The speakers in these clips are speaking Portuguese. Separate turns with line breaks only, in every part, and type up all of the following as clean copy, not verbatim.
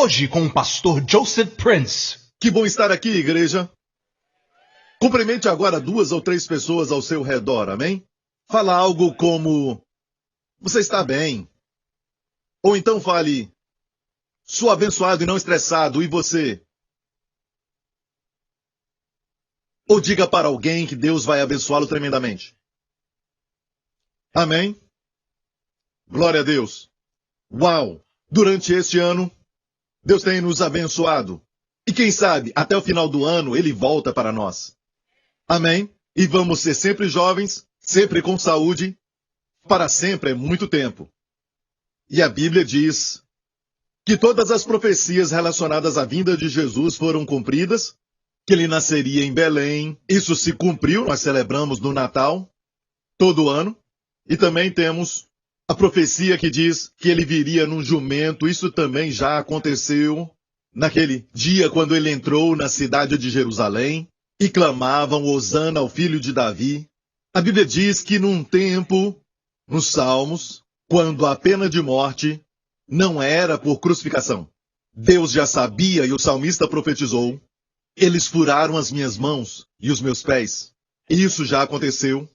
Hoje com o pastor Joseph Prince.
Que bom estar aqui, igreja. Cumprimente agora 2 ou 3 pessoas ao seu redor, amém? Fala algo como: você está bem? Ou então fale: sou abençoado e não estressado, e você? Ou diga para alguém que Deus vai abençoá-lo tremendamente. Amém? Glória a Deus. Uau! Durante este ano, Deus tem nos abençoado. E quem sabe, até o final do ano, Ele volta para nós. Amém? E vamos ser sempre jovens, sempre com saúde, para sempre é muito tempo. E a Bíblia diz que todas as profecias relacionadas à vinda de Jesus foram cumpridas, que Ele nasceria em Belém. Isso se cumpriu, nós celebramos no Natal, todo ano. E também temos a profecia que diz que Ele viria num jumento. Isso também já aconteceu naquele dia quando Ele entrou na cidade de Jerusalém e clamavam Hosana ao filho de Davi. A Bíblia diz que num tempo, nos Salmos, quando a pena de morte não era por crucificação, Deus já sabia e o salmista profetizou: eles furaram as minhas mãos e os meus pés. E isso já aconteceu.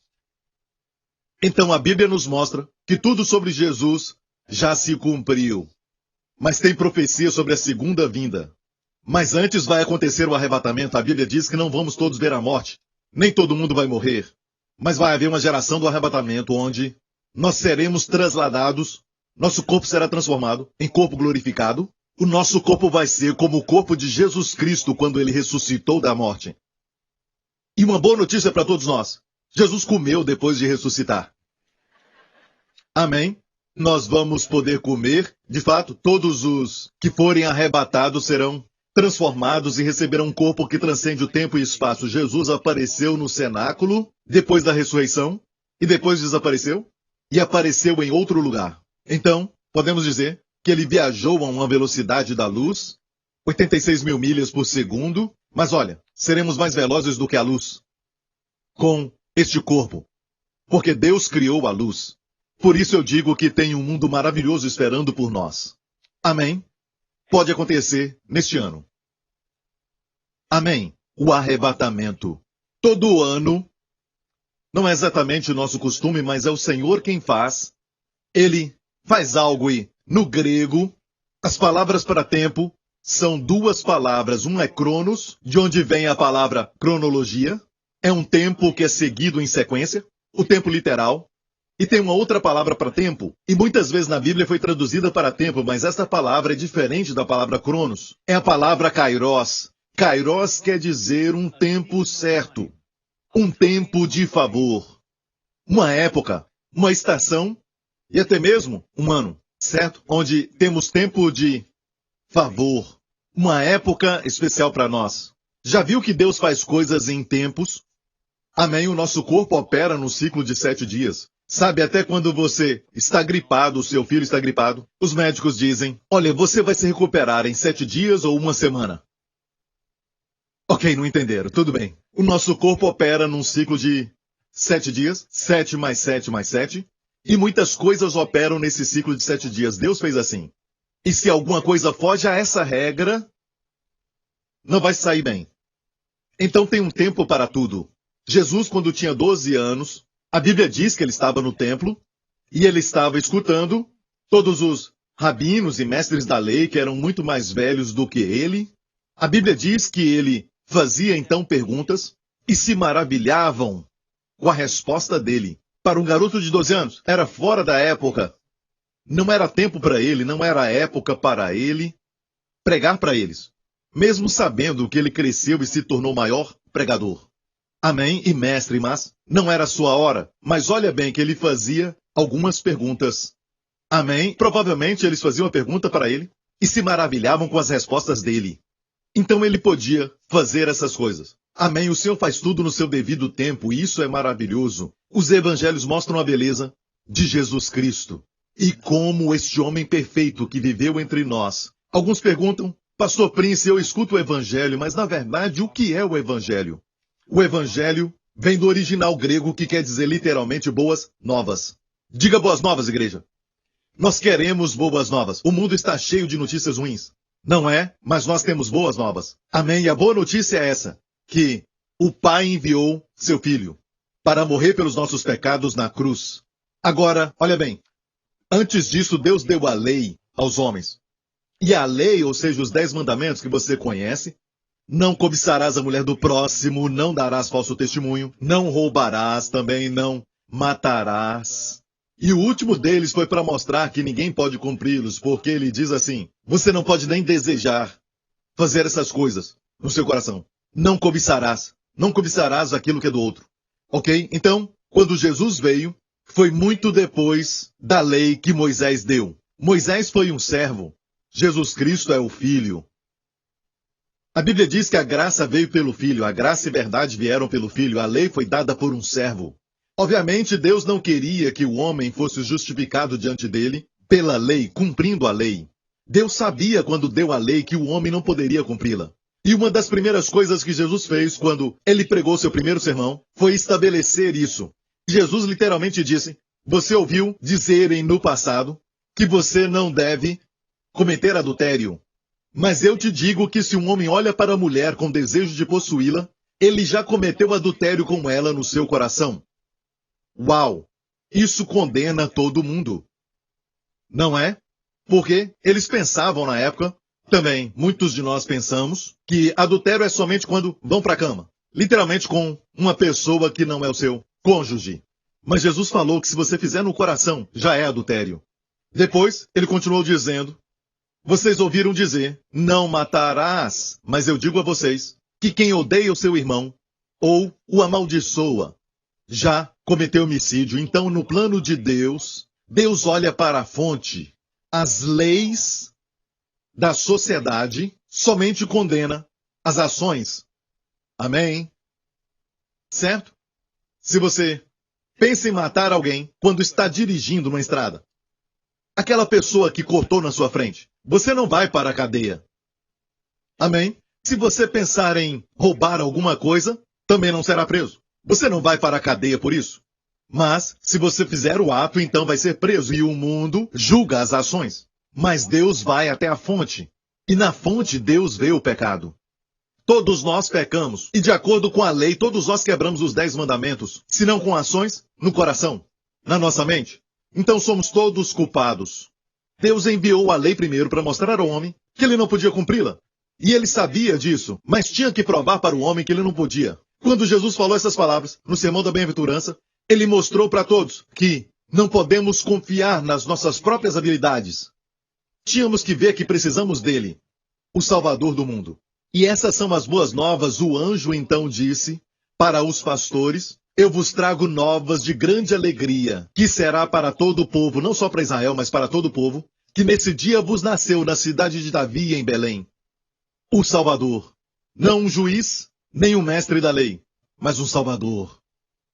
Então a Bíblia nos mostra que tudo sobre Jesus já se cumpriu. Mas tem profecia sobre a segunda vinda. Mas antes vai acontecer o arrebatamento. A Bíblia diz que não vamos todos ver a morte. Nem todo mundo vai morrer. Mas vai haver uma geração do arrebatamento onde nós seremos transladados, nosso corpo será transformado em corpo glorificado. O nosso corpo vai ser como o corpo de Jesus Cristo quando Ele ressuscitou da morte. E uma boa notícia para todos nós: Jesus comeu depois de ressuscitar. Amém? Nós vamos poder comer. De fato, todos os que forem arrebatados serão transformados e receberão um corpo que transcende o tempo e espaço. Jesus apareceu no cenáculo depois da ressurreição e depois desapareceu e apareceu em outro lugar. Então, podemos dizer que Ele viajou a uma velocidade da luz, 86 mil milhas por segundo. Mas olha, seremos mais velozes do que a luz com este corpo, porque Deus criou a luz. Por isso eu digo que tem um mundo maravilhoso esperando por nós. Amém? Pode acontecer neste ano. Amém? O arrebatamento. Todo ano, não é exatamente o nosso costume, mas é o Senhor quem faz. Ele faz algo e, no grego, as palavras para tempo são 2 palavras. Um é cronos, de onde vem a palavra cronologia. É um tempo que é seguido em sequência, o tempo literal. E tem uma outra palavra para tempo, e muitas vezes na Bíblia foi traduzida para tempo, mas essa palavra é diferente da palavra cronos. É a palavra kairos. Kairos quer dizer um tempo certo, um tempo de favor, uma época, uma estação e até mesmo um ano, certo? Onde temos tempo de favor, uma época especial para nós. Já viu que Deus faz coisas em tempos? Amém? O nosso corpo opera no ciclo de 7 dias. Sabe, até quando você está gripado, o seu filho está gripado, os médicos dizem: olha, você vai se recuperar em 7 dias ou 1 semana. Ok, não entenderam, tudo bem. O nosso corpo opera num ciclo de 7 dias, 7 mais 7 mais 7, e muitas coisas operam nesse ciclo de 7 dias. Deus fez assim. E se alguma coisa foge a essa regra, não vai sair bem. Então tem um tempo para tudo. Jesus, quando tinha 12 anos, a Bíblia diz que ele estava no templo e ele estava escutando todos os rabinos e mestres da lei, que eram muito mais velhos do que ele. A Bíblia diz que ele fazia então perguntas e se maravilhavam com a resposta dele. Para um garoto de 12 anos, era fora da época. Não era tempo para ele, não era época para ele pregar para eles, mesmo sabendo que ele cresceu e se tornou maior pregador. Amém? E mestre, mas não era sua hora. Mas olha bem que ele fazia algumas perguntas. Amém? Provavelmente eles faziam uma pergunta para ele e se maravilhavam com as respostas dele. Então ele podia fazer essas coisas. Amém? O Senhor faz tudo no seu devido tempo e isso é maravilhoso. Os evangelhos mostram a beleza de Jesus Cristo e como este homem perfeito que viveu entre nós. Alguns perguntam: Pastor Prince, eu escuto o evangelho, mas na verdade o que é o evangelho? O evangelho vem do original grego que quer dizer literalmente boas novas. Diga boas novas, igreja. Nós queremos boas novas. O mundo está cheio de notícias ruins. Não é? Mas nós temos boas novas. Amém? E a boa notícia é essa, que o Pai enviou seu Filho para morrer pelos nossos pecados na cruz. Agora, olha bem, antes disso Deus deu a lei aos homens. E a lei, ou seja, os 10 mandamentos que você conhece: não cobiçarás a mulher do próximo, não darás falso testemunho, não roubarás, também não matarás. E o último deles foi para mostrar que ninguém pode cumpri-los, porque ele diz assim: você não pode nem desejar fazer essas coisas no seu coração. Não cobiçarás aquilo que é do outro. Ok? Então, quando Jesus veio, foi muito depois da lei que Moisés deu. Moisés foi um servo, Jesus Cristo é o Filho. A Bíblia diz que a graça veio pelo Filho, a graça e verdade vieram pelo Filho, a lei foi dada por um servo. Obviamente, Deus não queria que o homem fosse justificado diante dele pela lei, cumprindo a lei. Deus sabia, quando deu a lei, que o homem não poderia cumpri-la. E uma das primeiras coisas que Jesus fez quando ele pregou seu primeiro sermão foi estabelecer isso. Jesus literalmente disse: você ouviu dizerem no passado que você não deve cometer adultério. Mas eu te digo que se um homem olha para a mulher com desejo de possuí-la, ele já cometeu adultério com ela no seu coração. Uau! Isso condena todo mundo. Não é? Porque eles pensavam na época, também muitos de nós pensamos, que adultério é somente quando vão para a cama. Literalmente com uma pessoa que não é o seu cônjuge. Mas Jesus falou que se você fizer no coração, já é adultério. Depois, ele continuou dizendo: vocês ouviram dizer, não matarás, mas eu digo a vocês, que quem odeia o seu irmão, ou o amaldiçoa, já cometeu homicídio. Então, no plano de Deus, Deus olha para a fonte. As leis da sociedade somente condena as ações. Amém? Certo? Se você pensa em matar alguém quando está dirigindo numa estrada, aquela pessoa que cortou na sua frente, você não vai para a cadeia. Amém? Se você pensar em roubar alguma coisa, também não será preso. Você não vai para a cadeia por isso. Mas, se você fizer o ato, então vai ser preso. E o mundo julga as ações. Mas Deus vai até a fonte. E na fonte Deus vê o pecado. Todos nós pecamos. E de acordo com a lei, todos nós quebramos os 10 mandamentos. Se não com ações, no coração, na nossa mente. Então somos todos culpados. Deus enviou a lei primeiro para mostrar ao homem que ele não podia cumpri-la. E ele sabia disso, mas tinha que provar para o homem que ele não podia. Quando Jesus falou essas palavras, no Sermão da Bem-aventurança, ele mostrou para todos que não podemos confiar nas nossas próprias habilidades. Tínhamos que ver que precisamos dele, o Salvador do mundo. E essas são as boas novas. O anjo então disse para os pastores: eu vos trago novas de grande alegria, que será para todo o povo, não só para Israel, mas para todo o povo, que nesse dia vos nasceu na cidade de Davi, em Belém, o Salvador. Não um juiz, nem um mestre da lei, mas um Salvador.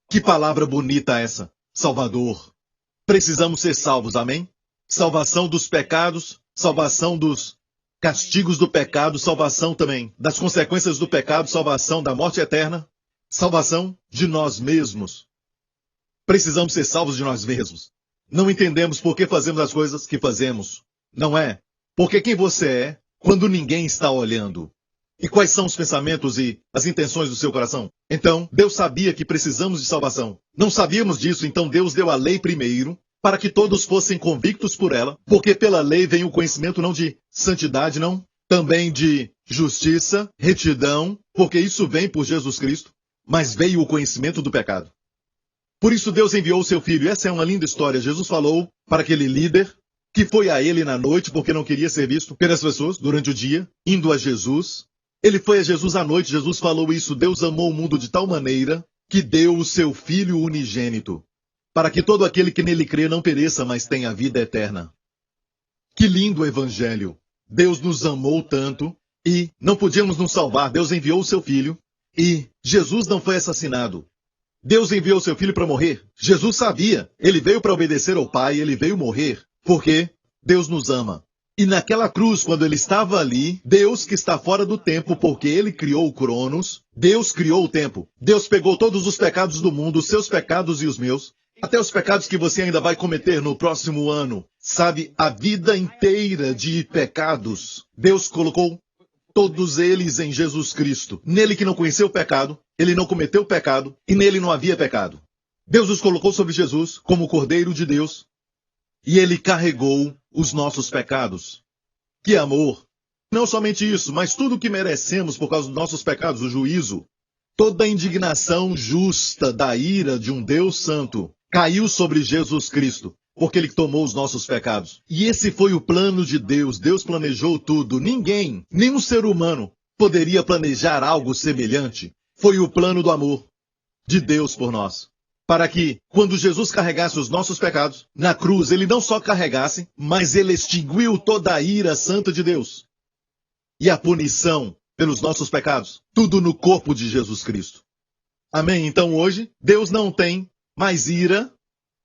Que palavra bonita essa, Salvador. Precisamos ser salvos, amém? Salvação dos pecados, salvação dos castigos do pecado, salvação também das consequências do pecado, salvação da morte eterna, salvação de nós mesmos. Precisamos ser salvos de nós mesmos. Não entendemos por que fazemos as coisas que fazemos. Não é? Porque quem você é quando ninguém está olhando. E quais são os pensamentos e as intenções do seu coração? Então, Deus sabia que precisamos de salvação. Não sabíamos disso, então Deus deu a lei primeiro, para que todos fossem convictos por ela, porque pela lei vem o conhecimento não de santidade, não, também de justiça, retidão, porque isso vem por Jesus Cristo, mas veio o conhecimento do pecado. Por isso Deus enviou o seu Filho. Essa é uma linda história. Jesus falou para aquele líder que foi a ele na noite, porque não queria ser visto pelas pessoas durante o dia, indo a Jesus. Ele foi a Jesus à noite. Jesus falou isso: Deus amou o mundo de tal maneira que deu o seu Filho unigênito, para que todo aquele que nele crê não pereça, mas tenha vida eterna. Que lindo o Evangelho! Deus nos amou tanto e não podíamos nos salvar. Deus enviou o seu Filho e Jesus não foi assassinado. Deus enviou o seu Filho para morrer. Jesus sabia. Ele veio para obedecer ao Pai, ele veio morrer, porque Deus nos ama. E naquela cruz, quando ele estava ali, Deus que está fora do tempo, porque ele criou o Cronos, Deus criou o tempo. Deus pegou todos os pecados do mundo, os seus pecados e os meus, até os pecados que você ainda vai cometer no próximo ano. Sabe, a vida inteira de pecados, Deus colocou todos eles em Jesus Cristo. Nele que não conheceu o pecado, ele não cometeu o pecado e nele não havia pecado. Deus os colocou sobre Jesus como o Cordeiro de Deus e ele carregou os nossos pecados. Que amor! Não somente isso, mas tudo o que merecemos por causa dos nossos pecados, o juízo, toda a indignação justa da ira de um Deus santo caiu sobre Jesus Cristo, porque ele tomou os nossos pecados. E esse foi o plano de Deus. Deus planejou tudo. Ninguém, nenhum ser humano, poderia planejar algo semelhante. Foi o plano do amor de Deus por nós. Para que, quando Jesus carregasse os nossos pecados, na cruz ele não só carregasse, mas ele extinguiu toda a ira santa de Deus. E a punição pelos nossos pecados, tudo no corpo de Jesus Cristo. Amém? Então hoje, Deus não tem mais ira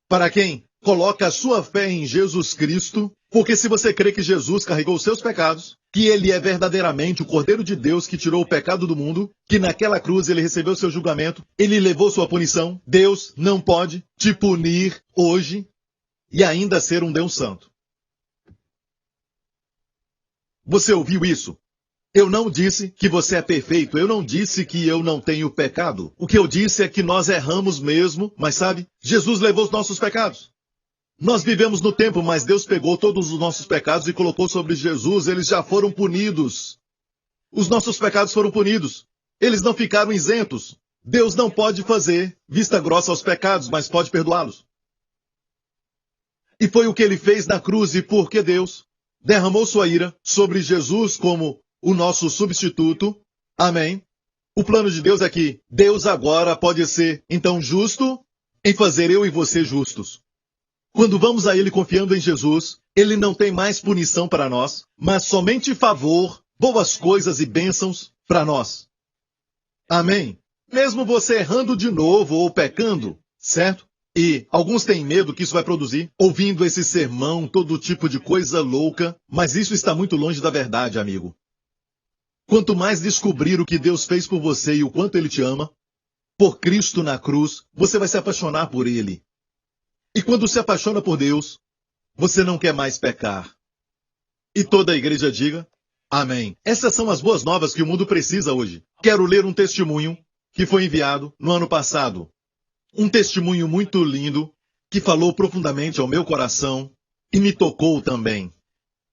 para quem coloca a sua fé em Jesus Cristo, porque se você crê que Jesus carregou os seus pecados, que ele é verdadeiramente o Cordeiro de Deus que tirou o pecado do mundo, que naquela cruz ele recebeu seu julgamento, ele levou sua punição, Deus não pode te punir hoje e ainda ser um Deus santo. Você ouviu isso? Eu não disse que você é perfeito, eu não disse que eu não tenho pecado. O que eu disse é que nós erramos mesmo, mas sabe, Jesus levou os nossos pecados. Nós vivemos no tempo, mas Deus pegou todos os nossos pecados e colocou sobre Jesus, eles já foram punidos. Os nossos pecados foram punidos. Eles não ficaram isentos. Deus não pode fazer vista grossa aos pecados, mas pode perdoá-los. E foi o que ele fez na cruz, e porque Deus derramou sua ira sobre Jesus como o nosso substituto. Amém. O plano de Deus é que Deus agora pode ser, então, justo em fazer eu e você justos. Quando vamos a Ele confiando em Jesus, Ele não tem mais punição para nós, mas somente favor, boas coisas e bênçãos para nós. Amém. Mesmo você errando de novo ou pecando, certo? E alguns têm medo que isso vai produzir, ouvindo esse sermão, todo tipo de coisa louca, mas isso está muito longe da verdade, amigo. Quanto mais descobrir o que Deus fez por você e o quanto Ele te ama, por Cristo na cruz, você vai se apaixonar por Ele. E quando se apaixona por Deus, você não quer mais pecar. E toda a igreja diga, amém. Essas são as boas novas que o mundo precisa hoje. Quero ler um testemunho que foi enviado no ano passado. Um testemunho muito lindo, que falou profundamente ao meu coração e me tocou também.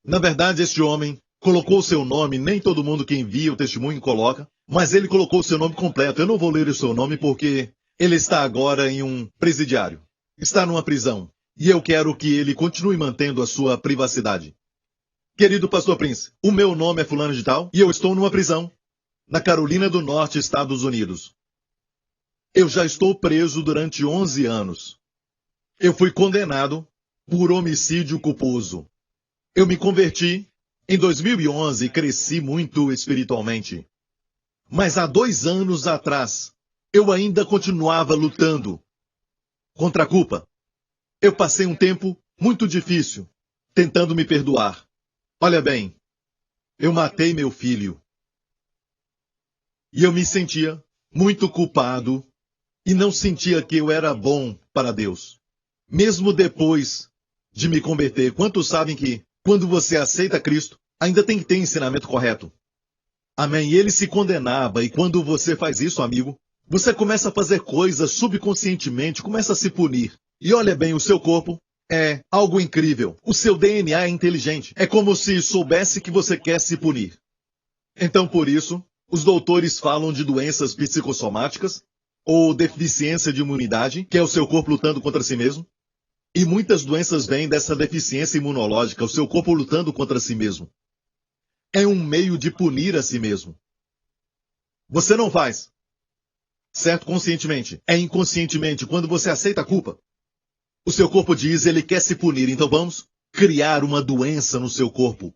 Na verdade, este homem colocou o seu nome, nem todo mundo que envia o testemunho coloca, mas ele colocou o seu nome completo. Eu não vou ler o seu nome porque ele está agora em um presidiário. Está numa prisão. E eu quero que ele continue mantendo a sua privacidade. Querido Pastor Prince, o meu nome é fulano de tal e eu estou numa prisão, na Carolina do Norte, Estados Unidos. Eu já estou preso durante 11 anos. Eu fui condenado por homicídio culposo. Eu me converti em 2011 e cresci muito espiritualmente. Mas há 2 anos atrás, eu ainda continuava lutando contra a culpa. Eu passei um tempo muito difícil, tentando me perdoar. Olha bem, eu matei meu filho. E eu me sentia muito culpado e não sentia que eu era bom para Deus. Mesmo depois de me converter, quantos sabem que quando você aceita Cristo, ainda tem que ter ensinamento correto? Amém? E ele se condenava, e quando você faz isso, amigo, você começa a fazer coisas subconscientemente, começa a se punir. E olha bem, o seu corpo é algo incrível. O seu DNA é inteligente. É como se soubesse que você quer se punir. Então, por isso, os doutores falam de doenças psicossomáticas ou deficiência de imunidade, que é o seu corpo lutando contra si mesmo. E muitas doenças vêm dessa deficiência imunológica, o seu corpo lutando contra si mesmo. É um meio de punir a si mesmo. Você não faz, certo? Conscientemente. É inconscientemente. Quando você aceita a culpa, o seu corpo diz, ele quer se punir. Então vamos criar uma doença no seu corpo.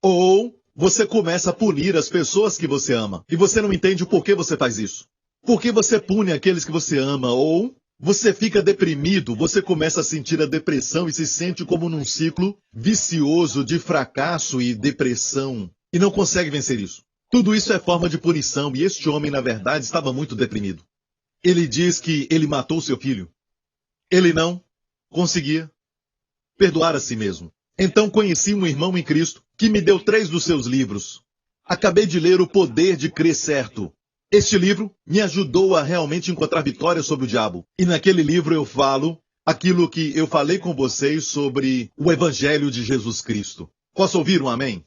Ou você começa a punir as pessoas que você ama. E você não entende o porquê você faz isso. Por que você pune aqueles que você ama? Ou você fica deprimido, você começa a sentir a depressão e se sente como num ciclo vicioso de fracasso e depressão. E não consegue vencer isso. Tudo isso é forma de punição, e este homem, na verdade, estava muito deprimido. Ele diz que ele matou seu filho. Ele não conseguia perdoar a si mesmo. Então conheci um irmão em Cristo que me deu 3 dos seus livros. Acabei de ler O Poder de Crer Certo. Este livro me ajudou a realmente encontrar vitória sobre o diabo. E naquele livro eu falo aquilo que eu falei com vocês sobre o Evangelho de Jesus Cristo. Posso ouvir um amém?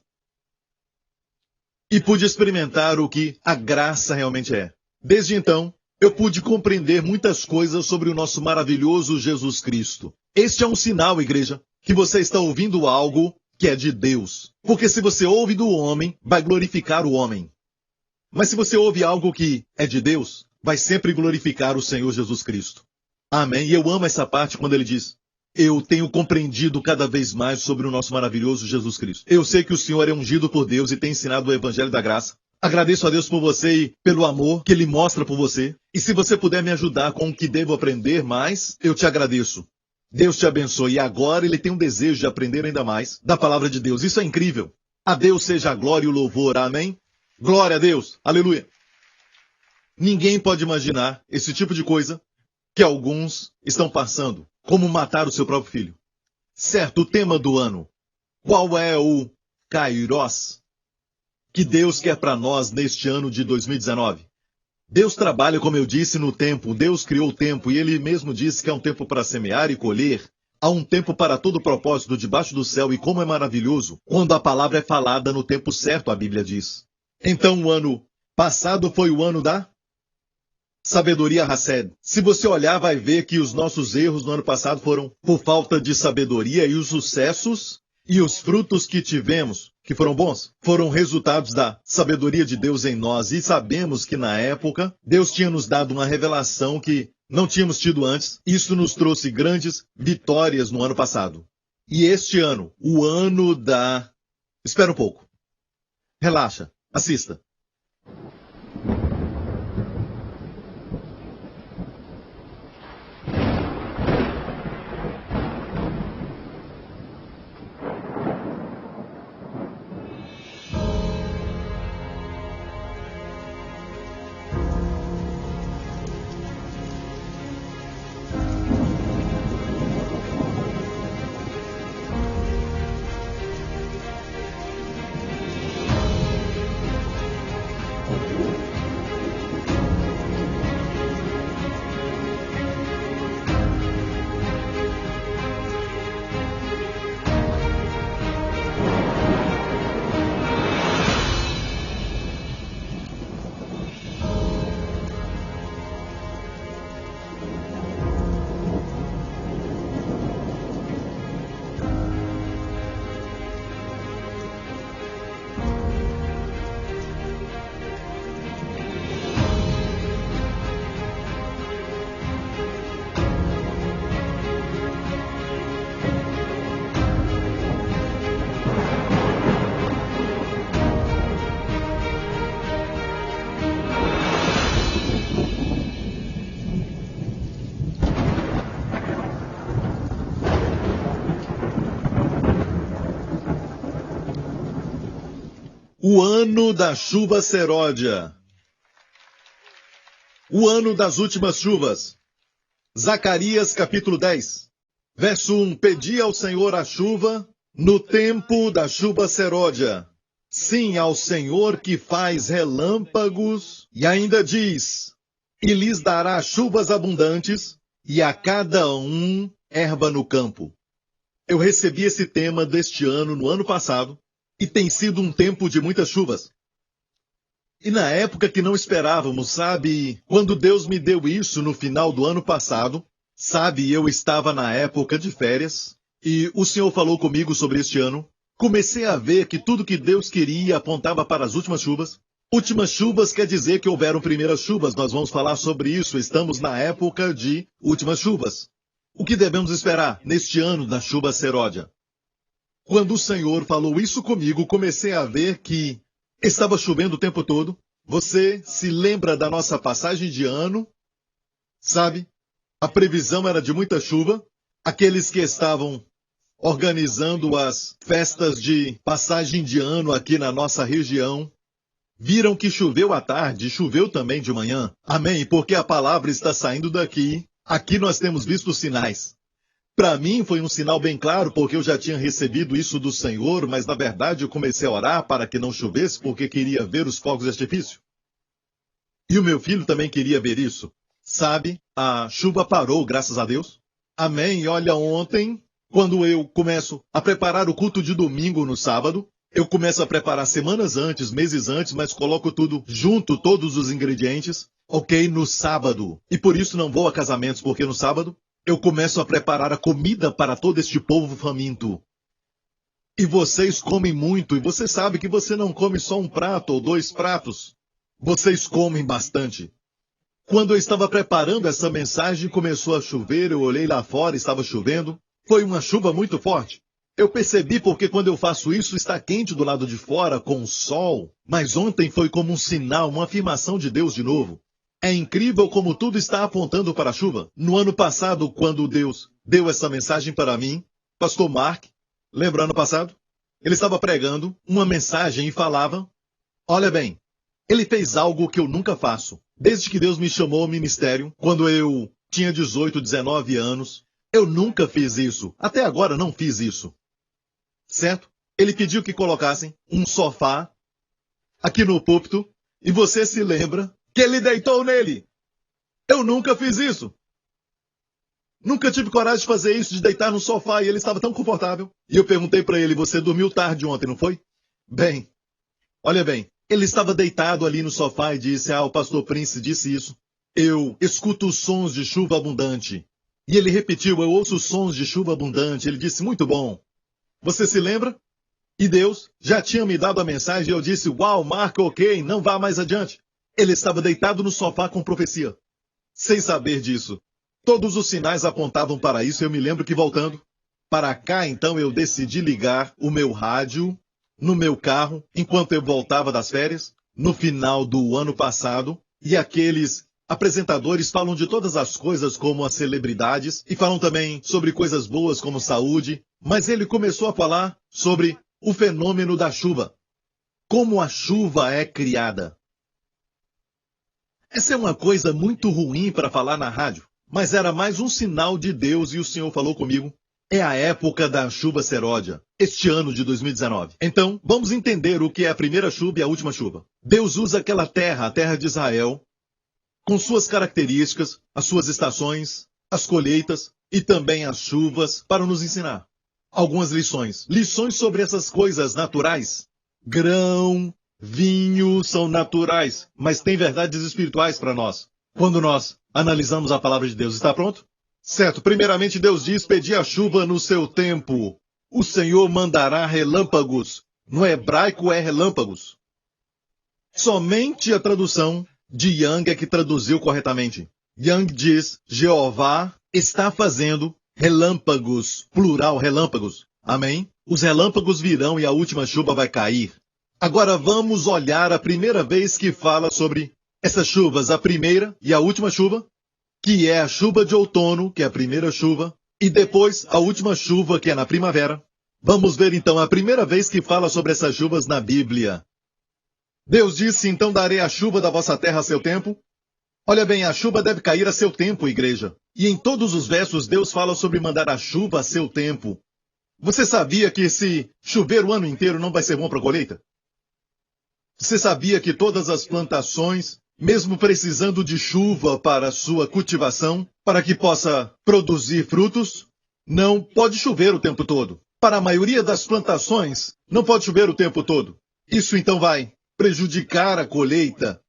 E pude experimentar o que a graça realmente é. Desde então, eu pude compreender muitas coisas sobre o nosso maravilhoso Jesus Cristo. Este é um sinal, igreja, que você está ouvindo algo que é de Deus. Porque se você ouve do homem, vai glorificar o homem. Mas se você ouve algo que é de Deus, vai sempre glorificar o Senhor Jesus Cristo. Amém. E eu amo essa parte quando ele diz: eu tenho compreendido cada vez mais sobre o nosso maravilhoso Jesus Cristo. Eu sei que o Senhor é ungido por Deus e tem ensinado o Evangelho da Graça. Agradeço a Deus por você e pelo amor que Ele mostra por você. E se você puder me ajudar com o que devo aprender mais, eu te agradeço. Deus te abençoe. E agora Ele tem um desejo de aprender ainda mais da palavra de Deus. Isso é incrível. A Deus seja a glória e o louvor. Amém? Glória a Deus. Aleluia. Ninguém pode imaginar esse tipo de coisa que alguns estão passando. Como matar o seu próprio filho. Certo, o tema do ano. Qual é o Kairos que Deus quer para nós neste ano de 2019? Deus trabalha, como eu disse, no tempo. Deus criou o tempo e Ele mesmo disse que há um tempo para semear e colher. Há um tempo para todo propósito debaixo do céu e como é maravilhoso quando a palavra é falada no tempo certo, a Bíblia diz. Então o ano passado foi o ano da sabedoria Hased. Se você olhar, vai ver que os nossos erros no ano passado foram por falta de sabedoria e os sucessos e os frutos que tivemos, que foram bons, foram resultados da sabedoria de Deus em nós. E sabemos que na época, Deus tinha nos dado uma revelação que não tínhamos tido antes. Isso nos trouxe grandes vitórias no ano passado. E este ano, o ano da... Espera um pouco. Relaxa. Assista. O ano da chuva seródia. O ano das últimas chuvas. Zacarias capítulo 10. Verso 1. Pedi ao Senhor a chuva no tempo da chuva seródia. Sim, ao Senhor que faz relâmpagos. E ainda diz, e lhes dará chuvas abundantes e a cada um erva no campo. Eu recebi esse tema deste ano no ano passado. E tem sido um tempo de muitas chuvas. E na época que não esperávamos, sabe? Quando Deus me deu isso no final do ano passado, sabe, eu estava na época de férias, e o Senhor falou comigo sobre este ano. Comecei a ver que tudo que Deus queria apontava para as últimas chuvas. Últimas chuvas quer dizer que houveram primeiras chuvas, nós vamos falar sobre isso, estamos na época de últimas chuvas. O que devemos esperar neste ano da chuva seródia? Quando o Senhor falou isso comigo, comecei a ver que estava chovendo o tempo todo. Você se lembra da nossa passagem de ano? Sabe? A previsão era de muita chuva. Aqueles que estavam organizando as festas de passagem de ano aqui na nossa região, viram que choveu à tarde, choveu também de manhã. Amém, porque a palavra está saindo daqui. Aqui nós temos visto os sinais. Para mim foi um sinal bem claro, porque eu já tinha recebido isso do Senhor, mas na verdade eu comecei a orar para que não chovesse, porque queria ver os fogos de artifício. E o meu filho também queria ver isso. Sabe, a chuva parou, graças a Deus. Amém. E olha, ontem, quando eu começo a preparar o culto de domingo no sábado, eu começo a preparar semanas antes, meses antes, mas coloco tudo junto, todos os ingredientes, ok, no sábado. E por isso não vou a casamentos, porque no sábado eu começo a preparar a comida para todo este povo faminto. E vocês comem muito, e você sabe que você não come só um prato ou 2 pratos. Vocês comem bastante. Quando eu estava preparando essa mensagem, começou a chover, eu olhei lá fora, estava chovendo. Foi uma chuva muito forte. Eu percebi porque quando eu faço isso, está quente do lado de fora, com o sol. Mas ontem foi como um sinal, uma afirmação de Deus de novo. É incrível como tudo está apontando para a chuva. No ano passado, quando Deus deu essa mensagem para mim, pastor Mark, lembra ano passado? Ele estava pregando uma mensagem e falava, olha bem, ele fez algo que eu nunca faço. Desde que Deus me chamou ao ministério, quando eu tinha 18, 19 anos, eu nunca fiz isso. Até agora não fiz isso. Certo? Ele pediu que colocassem um sofá aqui no púlpito e você se lembra que ele deitou nele. Eu nunca fiz isso. Nunca tive coragem de fazer isso, de deitar no sofá, e ele estava tão confortável. E eu perguntei para ele, você dormiu tarde ontem, não foi? Bem, olha bem, ele estava deitado ali no sofá e disse, o pastor Prince disse isso. Eu escuto os sons de chuva abundante. E ele repetiu, eu ouço os sons de chuva abundante. Ele disse, muito bom. Você se lembra? E Deus já tinha me dado a mensagem e eu disse, uau, Marco, ok, não vá mais adiante. Ele estava deitado no sofá com profecia. Sem saber disso. Todos os sinais apontavam para isso. Eu me lembro que voltando para cá, então eu decidi ligar o meu rádio no meu carro enquanto eu voltava das férias, no final do ano passado. E aqueles apresentadores falam de todas as coisas como as celebridades e falam também sobre coisas boas como saúde. Mas ele começou a falar sobre o fenômeno da chuva. Como a chuva é criada. Essa é uma coisa muito ruim para falar na rádio, mas era mais um sinal de Deus e o Senhor falou comigo. É a época da chuva seródia, este ano de 2019. Então, vamos entender o que é a primeira chuva e a última chuva. Deus usa aquela terra, a terra de Israel, com suas características, as suas estações, as colheitas e também as chuvas para nos ensinar algumas lições. Lições sobre essas coisas naturais. Grão, vinho são naturais, mas tem verdades espirituais para nós. Quando nós analisamos a palavra de Deus, está pronto? Certo, primeiramente Deus diz, pedi a chuva no seu tempo. O Senhor mandará relâmpagos. No hebraico é relâmpagos. Somente a tradução de Young é que traduziu corretamente. Young diz, Jeová está fazendo relâmpagos, plural relâmpagos. Amém? Os relâmpagos virão e a última chuva vai cair. Agora vamos olhar a primeira vez que fala sobre essas chuvas, a primeira e a última chuva, que é a chuva de outono, que é a primeira chuva, e depois a última chuva, que é na primavera. Vamos ver então a primeira vez que fala sobre essas chuvas na Bíblia. Deus disse, então darei a chuva da vossa terra a seu tempo. Olha bem, a chuva deve cair a seu tempo, igreja. E em todos os versos Deus fala sobre mandar a chuva a seu tempo. Você sabia que se chover o ano inteiro não vai ser bom para a colheita? Você sabia que todas as plantações, mesmo precisando de chuva para sua cultivação, para que possa produzir frutos, não pode chover o tempo todo? Para a maioria das plantações, não pode chover o tempo todo. Isso então vai prejudicar a colheita.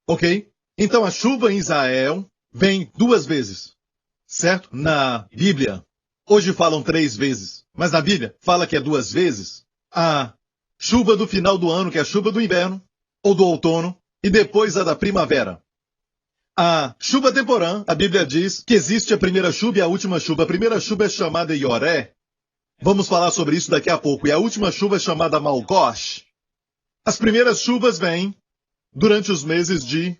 Ok? Então a chuva em Israel vem 2 vezes. Certo? Na Bíblia. Hoje falam 3 vezes. Mas na Bíblia fala que é 2 vezes. A chuva do final do ano, que é a chuva do inverno, ou do outono, e depois a da primavera. A chuva temporã, a Bíblia diz que existe a primeira chuva e a última chuva. A primeira chuva é chamada Yoré. Vamos falar sobre isso daqui a pouco. E a última chuva é chamada Malgosh. As primeiras chuvas vêm durante os meses de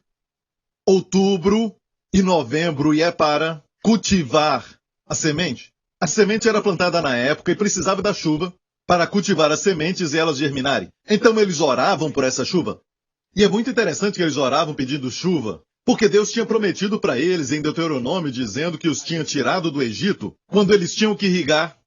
outubro e novembro e é para cultivar a semente. A semente era plantada na época e precisava da chuva para cultivar as sementes e elas germinarem. Então eles oravam por essa chuva. E é muito interessante que eles oravam pedindo chuva. Porque Deus tinha prometido para eles em Deuteronômio, dizendo que os tinha tirado do Egito, quando eles tinham que irrigar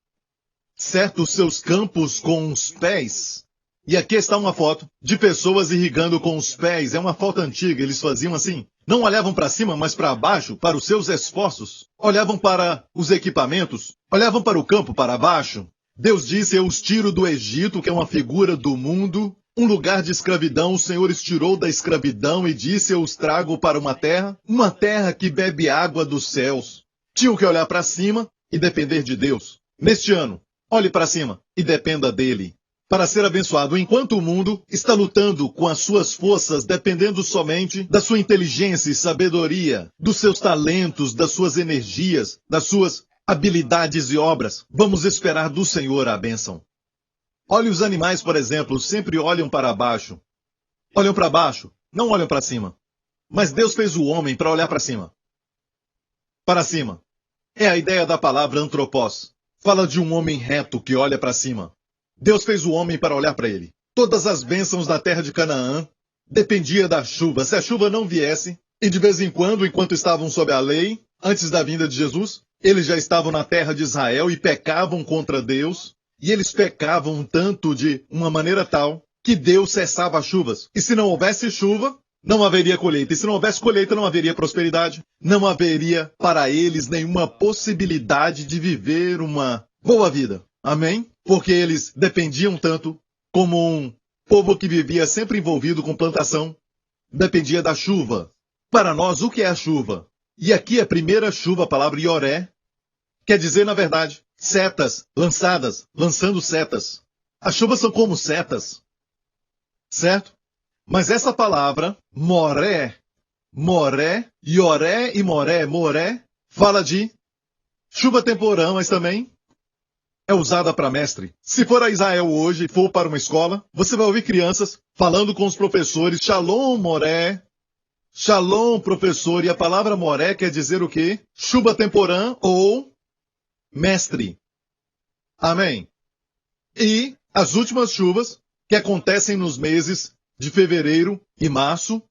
certos seus campos com os pés. E aqui está uma foto de pessoas irrigando com os pés. É uma foto antiga, eles faziam assim. Não olhavam para cima, mas para baixo, para os seus esforços. Olhavam para os equipamentos, olhavam para o campo, para baixo. Deus disse, eu os tiro do Egito, que é uma figura do mundo, um lugar de escravidão. O Senhor os tirou da escravidão e disse, eu os trago para uma terra que bebe água dos céus. Tinham que olhar para cima e depender de Deus. Neste ano, olhe para cima e dependa dele para ser abençoado, enquanto o mundo está lutando com as suas forças, dependendo somente da sua inteligência e sabedoria, dos seus talentos, das suas energias, das suas habilidades e obras. Vamos esperar do Senhor a bênção. Olhe os animais, por exemplo, sempre olham para baixo. Olham para baixo, não olham para cima. Mas Deus fez o homem para olhar para cima. Para cima. É a ideia da palavra antropós. Fala de um homem reto que olha para cima. Deus fez o homem para olhar para ele. Todas as bênçãos da terra de Canaã dependiam da chuva. Se a chuva não viesse, e de vez em quando, enquanto estavam sob a lei, antes da vinda de Jesus, eles já estavam na terra de Israel e pecavam contra Deus, e eles pecavam tanto de uma maneira tal que Deus cessava as chuvas. E se não houvesse chuva, não haveria colheita. E se não houvesse colheita, não haveria prosperidade. Não haveria para eles nenhuma possibilidade de viver uma boa vida. Amém? Porque eles dependiam tanto, como um povo que vivia sempre envolvido com plantação, dependia da chuva. Para nós, o que é a chuva? E aqui a primeira chuva, a palavra ioré, quer dizer, na verdade, setas lançadas, lançando setas. As chuvas são como setas, certo? Mas essa palavra, moré, ioré e moré, fala de chuva temporã, mas também é usada para mestre. Se for a Israel hoje e for para uma escola, você vai ouvir crianças falando com os professores, Shalom, moré, Shalom, professor. E a palavra moré quer dizer o quê? Chuva temporã ou mestre. Amém. E as últimas chuvas, que acontecem nos meses de fevereiro e março,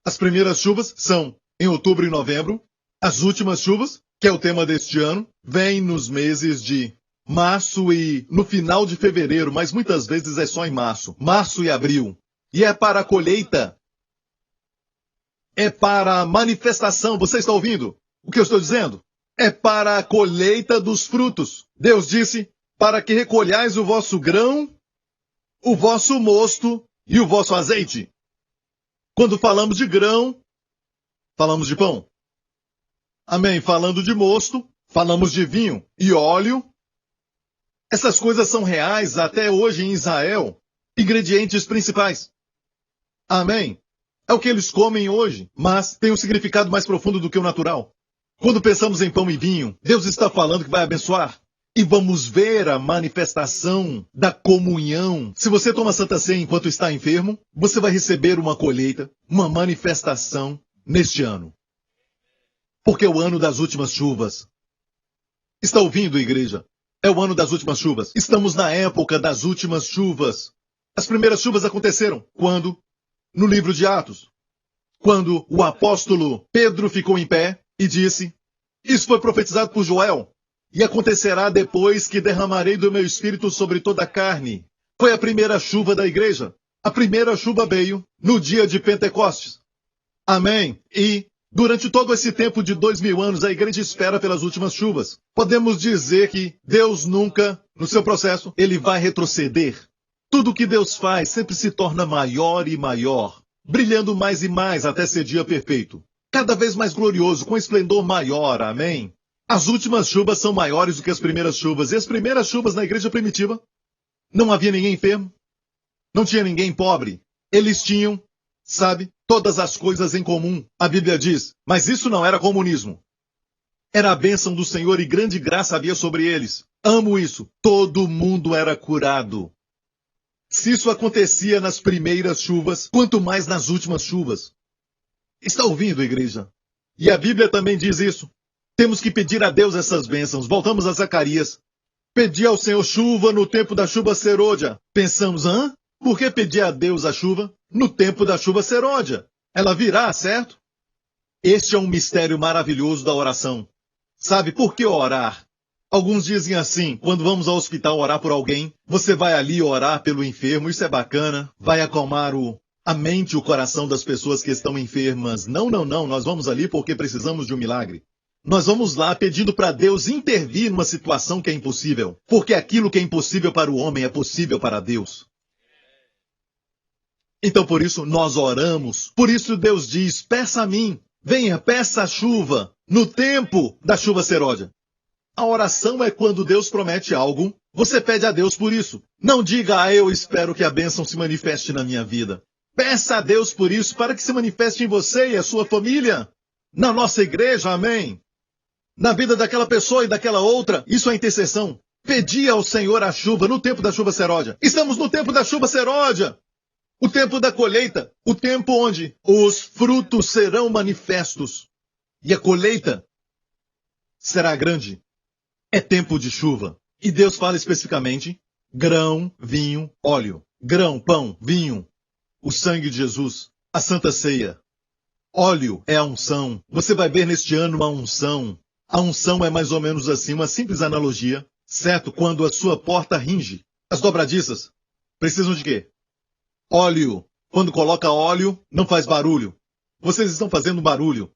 as primeiras chuvas são em outubro e novembro. As últimas chuvas, que é o tema deste ano, vêm nos meses de março e no final de fevereiro, mas muitas vezes é só em março. Março e abril. E é para a colheita. É para a manifestação. Você está ouvindo o que eu estou dizendo? É para a colheita dos frutos. Deus disse, para que recolhais o vosso grão, o vosso mosto e o vosso azeite. Quando falamos de grão, falamos de pão. Amém. Falando de mosto, falamos de vinho e óleo. Essas coisas são reais até hoje em Israel, ingredientes principais. Amém? É o que eles comem hoje, mas tem um significado mais profundo do que o natural. Quando pensamos em pão e vinho, Deus está falando que vai abençoar. E vamos ver a manifestação da comunhão. Se você toma Santa Ceia enquanto está enfermo, você vai receber uma colheita, uma manifestação neste ano. Porque é o ano das últimas chuvas. Está ouvindo, igreja? É o ano das últimas chuvas. Estamos na época das últimas chuvas. As primeiras chuvas aconteceram quando? No livro de Atos. Quando o apóstolo Pedro ficou em pé e disse, isso foi profetizado por Joel, e acontecerá depois que derramarei do meu espírito sobre toda a carne. Foi a primeira chuva da igreja. A primeira chuva veio no dia de Pentecostes. Amém. E durante todo esse tempo de 2000 anos, a igreja espera pelas últimas chuvas. Podemos dizer que Deus nunca, no seu processo, ele vai retroceder. Tudo que Deus faz sempre se torna maior e maior, brilhando mais e mais até ser dia perfeito. Cada vez mais glorioso, com esplendor maior. Amém? As últimas chuvas são maiores do que as primeiras chuvas. E as primeiras chuvas na igreja primitiva, não havia ninguém enfermo, não tinha ninguém pobre. Eles tinham, sabe, todas as coisas em comum. A Bíblia diz, mas isso não era comunismo. Era a bênção do Senhor e grande graça havia sobre eles. Amo isso. Todo mundo era curado. Se isso acontecia nas primeiras chuvas, quanto mais nas últimas chuvas. Está ouvindo, igreja? E a Bíblia também diz isso. Temos que pedir a Deus essas bênçãos. Voltamos a Zacarias. Pedir ao Senhor chuva no tempo da chuva serôdia. Pensamos, por que pedir a Deus a chuva no tempo da chuva serôdia? Ela virá, certo? Este é um mistério maravilhoso da oração. Sabe por que orar? Alguns dizem assim, quando vamos ao hospital orar por alguém, você vai ali orar pelo enfermo, isso é bacana, vai acalmar a mente e o coração das pessoas que estão enfermas. Não, nós vamos ali porque precisamos de um milagre. Nós vamos lá pedindo para Deus intervir numa situação que é impossível, porque aquilo que é impossível para o homem é possível para Deus. Então por isso nós oramos, por isso Deus diz, peça a mim, venha, peça a chuva, no tempo da chuva serôdia. A oração é quando Deus promete algo, você pede a Deus por isso. Não diga, eu espero que a bênção se manifeste na minha vida. Peça a Deus por isso, para que se manifeste em você e a sua família. Na nossa igreja, amém. Na vida daquela pessoa e daquela outra, isso é intercessão. Pedi ao Senhor a chuva no tempo da chuva serôdia. Estamos no tempo da chuva serôdia. O tempo da colheita. O tempo onde os frutos serão manifestos. E a colheita será grande. É tempo de chuva. E Deus fala especificamente grão, vinho, óleo. Grão, pão, vinho. O sangue de Jesus. A Santa Ceia. Óleo é a unção. Você vai ver neste ano uma unção. A unção é mais ou menos assim, uma simples analogia, certo? Quando a sua porta ringe. As dobradiças precisam de quê? Óleo. Quando coloca óleo, não faz barulho. Vocês estão fazendo barulho.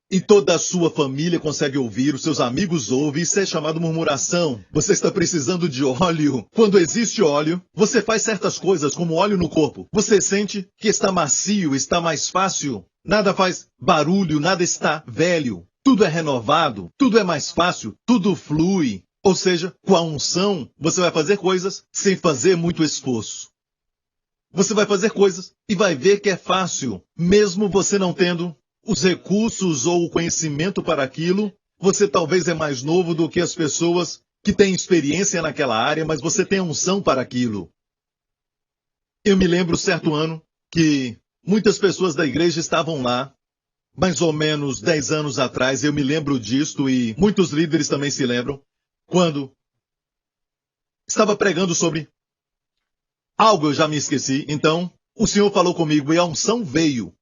E toda a sua família consegue ouvir, os seus amigos ouvem, isso é chamado murmuração. Você está precisando de óleo. Quando existe óleo, você faz certas coisas, como óleo no corpo. Você sente que está macio, está mais fácil. Nada faz barulho, nada está velho. Tudo é renovado, tudo é mais fácil, tudo flui. Ou seja, com a unção, você vai fazer coisas sem fazer muito esforço. Você vai fazer coisas e vai ver que é fácil, mesmo você não tendo os recursos ou o conhecimento para aquilo. Você talvez é mais novo do que as pessoas que têm experiência naquela área, mas você tem unção para aquilo. Eu me lembro certo ano que muitas pessoas da igreja estavam lá, mais ou menos 10 anos atrás, eu me lembro disto e muitos líderes também se lembram, quando estava pregando sobre algo, eu já me esqueci, então o Senhor falou comigo e a unção veio.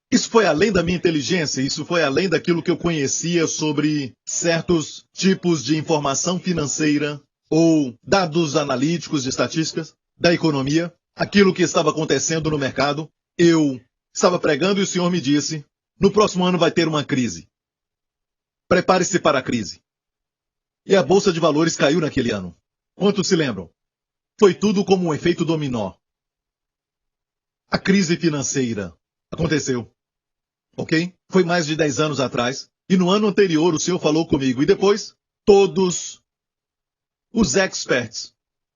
Isso foi além da minha inteligência, isso foi além daquilo que eu conhecia sobre certos tipos de informação financeira ou dados analíticos de estatísticas da economia, aquilo que estava acontecendo no mercado. Eu estava pregando e o Senhor me disse, no próximo ano vai ter uma crise. Prepare-se para a crise. E a Bolsa de Valores caiu naquele ano. Quantos se lembram? Foi tudo como um efeito dominó. A crise financeira aconteceu. Ok? Foi mais de 10 anos atrás. E no ano anterior o Senhor falou comigo. E depois, todos os experts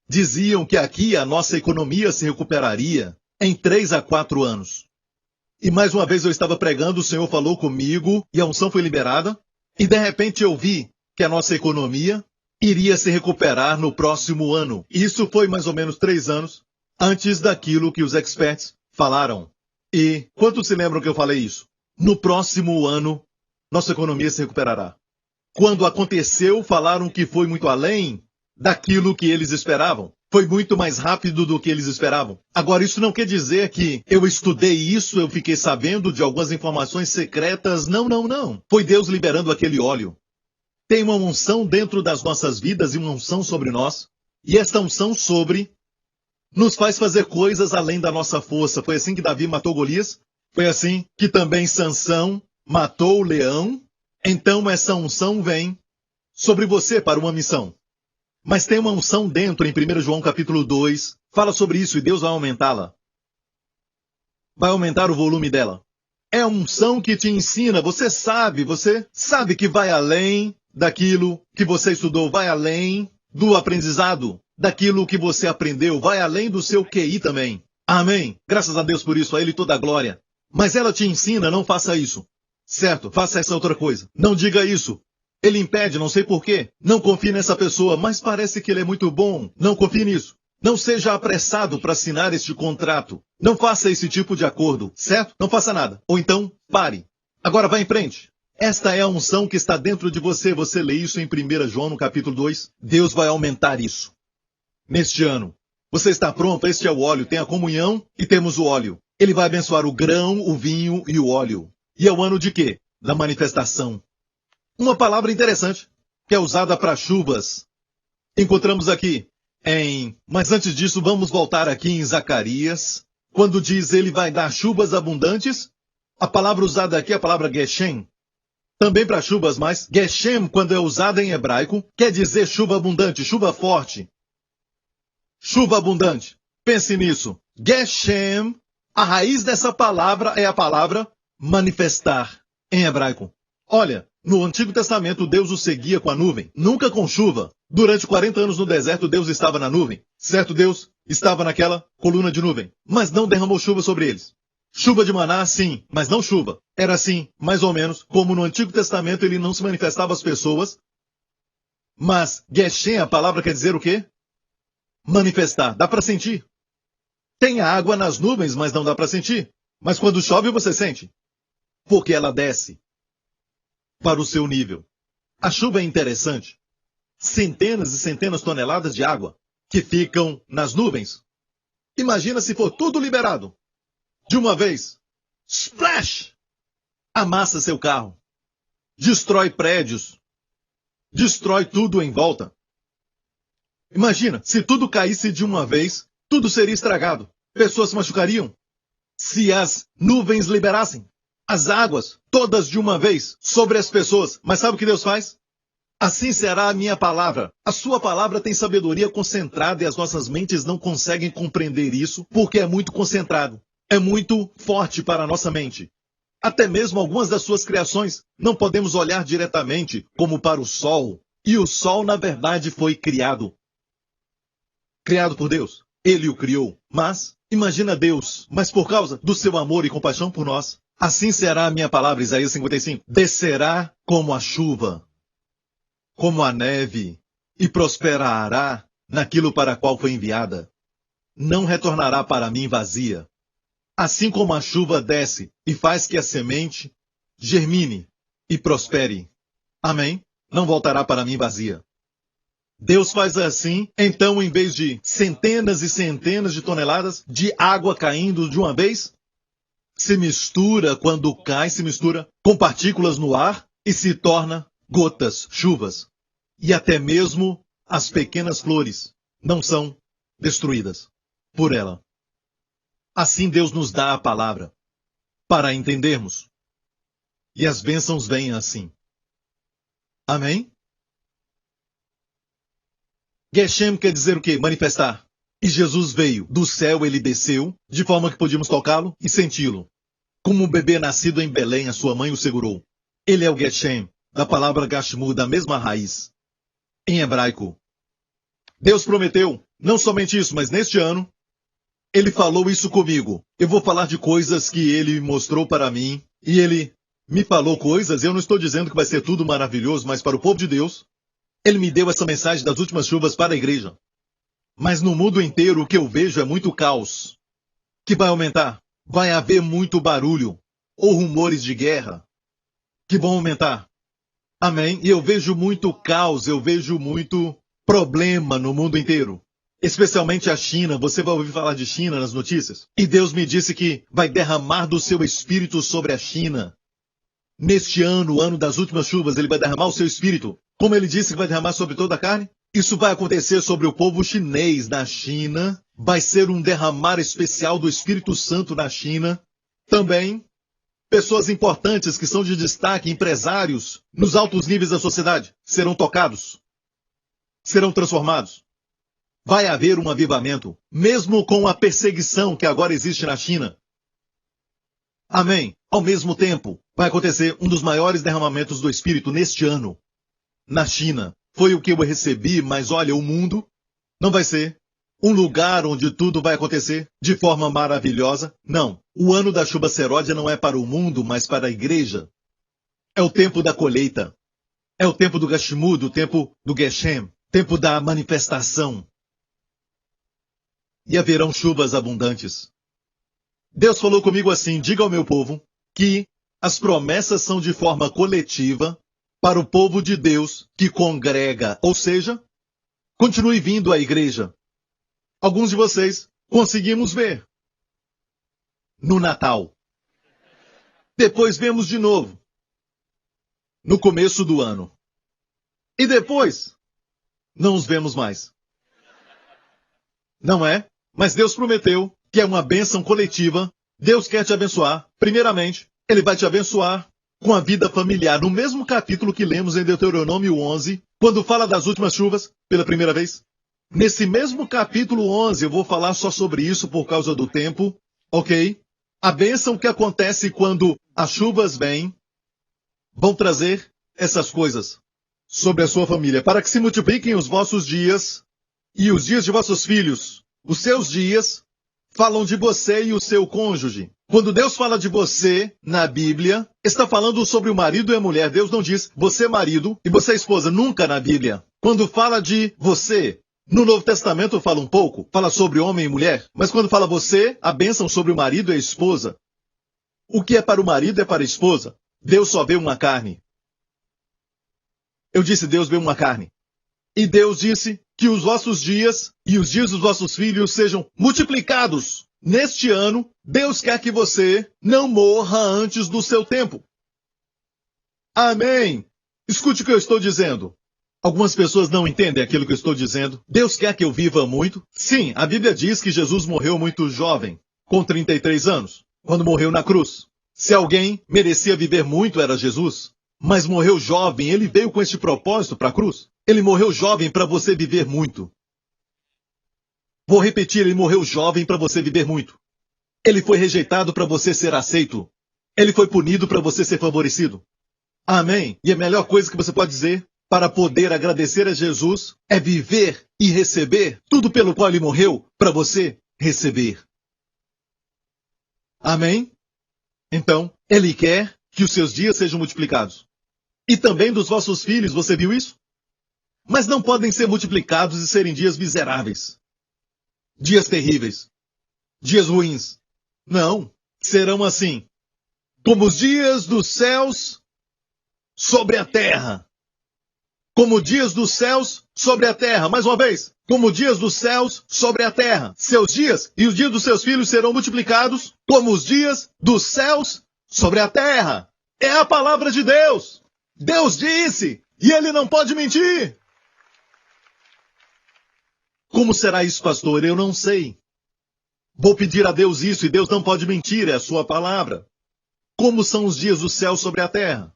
diziam que aqui a nossa economia se recuperaria em 3 a 4 anos. E mais uma vez eu estava pregando, o Senhor falou comigo e a unção foi liberada. E de repente eu vi que a nossa economia iria se recuperar no próximo ano. Isso foi mais ou menos 3 anos antes daquilo que os experts falaram. E quantos se lembram que eu falei isso? No próximo ano, nossa economia se recuperará. Quando aconteceu, falaram que foi muito além daquilo que eles esperavam. Foi muito mais rápido do que eles esperavam. Agora, isso não quer dizer que eu estudei isso, eu fiquei sabendo de algumas informações secretas. Não. Foi Deus liberando aquele óleo. Tem uma unção dentro das nossas vidas e uma unção sobre nós. E esta unção sobre nos faz fazer coisas além da nossa força. Foi assim que Davi matou Golias. Foi assim que também Sansão matou o leão. Então essa unção vem sobre você para uma missão. Mas tem uma unção dentro, em 1 João capítulo 2, fala sobre isso e Deus vai aumentá-la. Vai aumentar o volume dela. É a unção que te ensina, você sabe que vai além daquilo que você estudou, vai além do aprendizado, daquilo que você aprendeu, vai além do seu QI também. Amém. Graças a Deus por isso, a Ele toda a glória. Mas ela te ensina, não faça isso. Certo, faça essa outra coisa. Não diga isso. Ele impede, não sei porquê. Não confie nessa pessoa, mas parece que ele é muito bom. Não confie nisso. Não seja apressado para assinar este contrato. Não faça esse tipo de acordo, certo? Não faça nada. Ou então, pare. Agora vá em frente. Esta é a unção que está dentro de você. Você lê isso em 1 João, no capítulo 2. Deus vai aumentar isso. Neste ano. Você está pronto? Este é o óleo. Tem a comunhão e temos o óleo. Ele vai abençoar o grão, o vinho e o óleo. E é o ano de quê? Da manifestação. Uma palavra interessante, que é usada para chuvas. Encontramos aqui Mas antes disso, vamos voltar aqui em Zacarias. Quando diz ele vai dar chuvas abundantes, a palavra usada aqui é a palavra Geshem. Também para chuvas, mas Geshem, quando é usada em hebraico, quer dizer chuva abundante, chuva forte. Chuva abundante. Pense nisso. Geshem, a raiz dessa palavra é a palavra manifestar, em hebraico. Olha, no Antigo Testamento, Deus os seguia com a nuvem, nunca com chuva. Durante 40 anos no deserto, Deus estava na nuvem. Certo, Deus estava naquela coluna de nuvem, mas não derramou chuva sobre eles. Chuva de maná, sim, mas não chuva. Era assim, mais ou menos, como no Antigo Testamento ele não se manifestava às pessoas. Mas Geshem, a palavra quer dizer o quê? Manifestar. Dá para sentir. Tem água nas nuvens, mas não dá para sentir. Mas quando chove você sente. Porque ela desce para o seu nível. A chuva é interessante. Centenas e centenas de toneladas de água que ficam nas nuvens. Imagina se for tudo liberado. De uma vez. Splash! Amassa seu carro. Destrói prédios. Destrói tudo em volta. Imagina, se tudo caísse de uma vez, tudo seria estragado. Pessoas se machucariam. Se as nuvens liberassem as águas, todas de uma vez, sobre as pessoas. Mas sabe o que Deus faz? Assim será a minha palavra. A sua palavra tem sabedoria concentrada e as nossas mentes não conseguem compreender isso porque é muito concentrado. É muito forte para a nossa mente. Até mesmo algumas das suas criações não podemos olhar diretamente, como para o sol. E o sol, na verdade, foi criado. Criado por Deus. Ele o criou. Mas, imagina Deus, mas por causa do seu amor e compaixão por nós, assim será a minha palavra, Isaías 55. Descerá como a chuva, como a neve, e prosperará naquilo para qual foi enviada. Não retornará para mim vazia. Assim como a chuva desce e faz que a semente germine e prospere. Amém? Não voltará para mim vazia. Deus faz assim, então em vez de centenas e centenas de toneladas de água caindo de uma vez, se mistura, quando cai, se mistura com partículas no ar e se torna gotas, chuvas. E até mesmo as pequenas flores não são destruídas por ela. Assim Deus nos dá a palavra para entendermos. E as bênçãos vêm assim. Amém? Geshem quer dizer o quê? Manifestar. E Jesus veio. Do céu ele desceu, de forma que podíamos tocá-lo e senti-lo. Como um bebê nascido em Belém, a sua mãe o segurou. Ele é o Geshem, da palavra Gashmu, da mesma raiz. Em hebraico. Deus prometeu, não somente isso, mas neste ano, ele falou isso comigo. Eu vou falar de coisas que ele mostrou para mim. E ele me falou coisas. Eu não estou dizendo que vai ser tudo maravilhoso, mas para o povo de Deus, ele me deu essa mensagem das últimas chuvas para a igreja. Mas no mundo inteiro o que eu vejo é muito caos. Que vai aumentar. Vai haver muito barulho. Ou rumores de guerra. Que vão aumentar. Amém? E eu vejo muito caos, eu vejo muito problema no mundo inteiro. Especialmente a China, você vai ouvir falar de China nas notícias. E Deus me disse que vai derramar do seu espírito sobre a China. Neste ano, o ano das últimas chuvas, ele vai derramar o seu espírito. Como ele disse que vai derramar sobre toda a carne? Isso vai acontecer sobre o povo chinês na China. Vai ser um derramar especial do Espírito Santo na China. Também, pessoas importantes que são de destaque, empresários, nos altos níveis da sociedade, serão tocados. Serão transformados. Vai haver um avivamento, mesmo com a perseguição que agora existe na China. Amém. Ao mesmo tempo, vai acontecer um dos maiores derramamentos do Espírito neste ano. Na China. Foi o que eu recebi, mas olha, o mundo não vai ser um lugar onde tudo vai acontecer de forma maravilhosa. Não. O ano da chuva seródia não é para o mundo, mas para a igreja. É o tempo da colheita. É o tempo do Gashmu, do tempo do Geshem. Tempo da manifestação. E haverão chuvas abundantes. Deus falou comigo assim, diga ao meu povo que as promessas são de forma coletiva para o povo de Deus que congrega, ou seja, continue vindo à igreja. Alguns de vocês conseguimos ver no Natal. Depois vemos de novo, no começo do ano. E depois, não os vemos mais. Não é? Mas Deus prometeu que é uma bênção coletiva. Deus quer te abençoar. Primeiramente, Ele vai te abençoar com a vida familiar. No mesmo capítulo que lemos em Deuteronômio 11, quando fala das últimas chuvas, pela primeira vez. Nesse mesmo capítulo 11, eu vou falar só sobre isso por causa do tempo, ok? A bênção que acontece quando as chuvas vêm, vão trazer essas coisas sobre a sua família, para que se multipliquem os vossos dias e os dias de vossos filhos. Os seus dias falam de você e o seu cônjuge. Quando Deus fala de você na Bíblia, está falando sobre o marido e a mulher. Deus não diz você marido e você esposa, nunca na Bíblia. Quando fala de você, no Novo Testamento fala um pouco, fala sobre homem e mulher, mas quando fala você, a bênção sobre o marido e a esposa. O que é para o marido é para a esposa. Deus só vê uma carne. Eu disse, Deus vê uma carne. E Deus disse que os vossos dias e os dias dos vossos filhos sejam multiplicados. Neste ano, Deus quer que você não morra antes do seu tempo. Amém. Escute o que eu estou dizendo. Algumas pessoas não entendem aquilo que eu estou dizendo. Deus quer que eu viva muito? Sim, a Bíblia diz que Jesus morreu muito jovem, com 33 anos, quando morreu na cruz. Se alguém merecia viver muito, era Jesus. Mas morreu jovem, ele veio com este propósito para a cruz. Ele morreu jovem para você viver muito. Vou repetir, ele morreu jovem para você viver muito. Ele foi rejeitado para você ser aceito. Ele foi punido para você ser favorecido. Amém? E a melhor coisa que você pode dizer para poder agradecer a Jesus é viver e receber tudo pelo qual ele morreu para você receber. Amém? Então, ele quer que os seus dias sejam multiplicados. E também dos vossos filhos, você viu isso? Mas não podem ser multiplicados e serem dias miseráveis. Dias terríveis. Dias ruins. Não, serão assim, como os dias dos céus sobre a terra. Como dias dos céus sobre a terra. Mais uma vez, como dias dos céus sobre a terra. Seus dias e os dias dos seus filhos serão multiplicados como os dias dos céus sobre a terra. É a palavra de Deus. Deus disse, e ele não pode mentir. Como será isso, pastor? Eu não sei. Vou pedir a Deus isso, e Deus não pode mentir, é a sua palavra. Como são os dias do céu sobre a terra?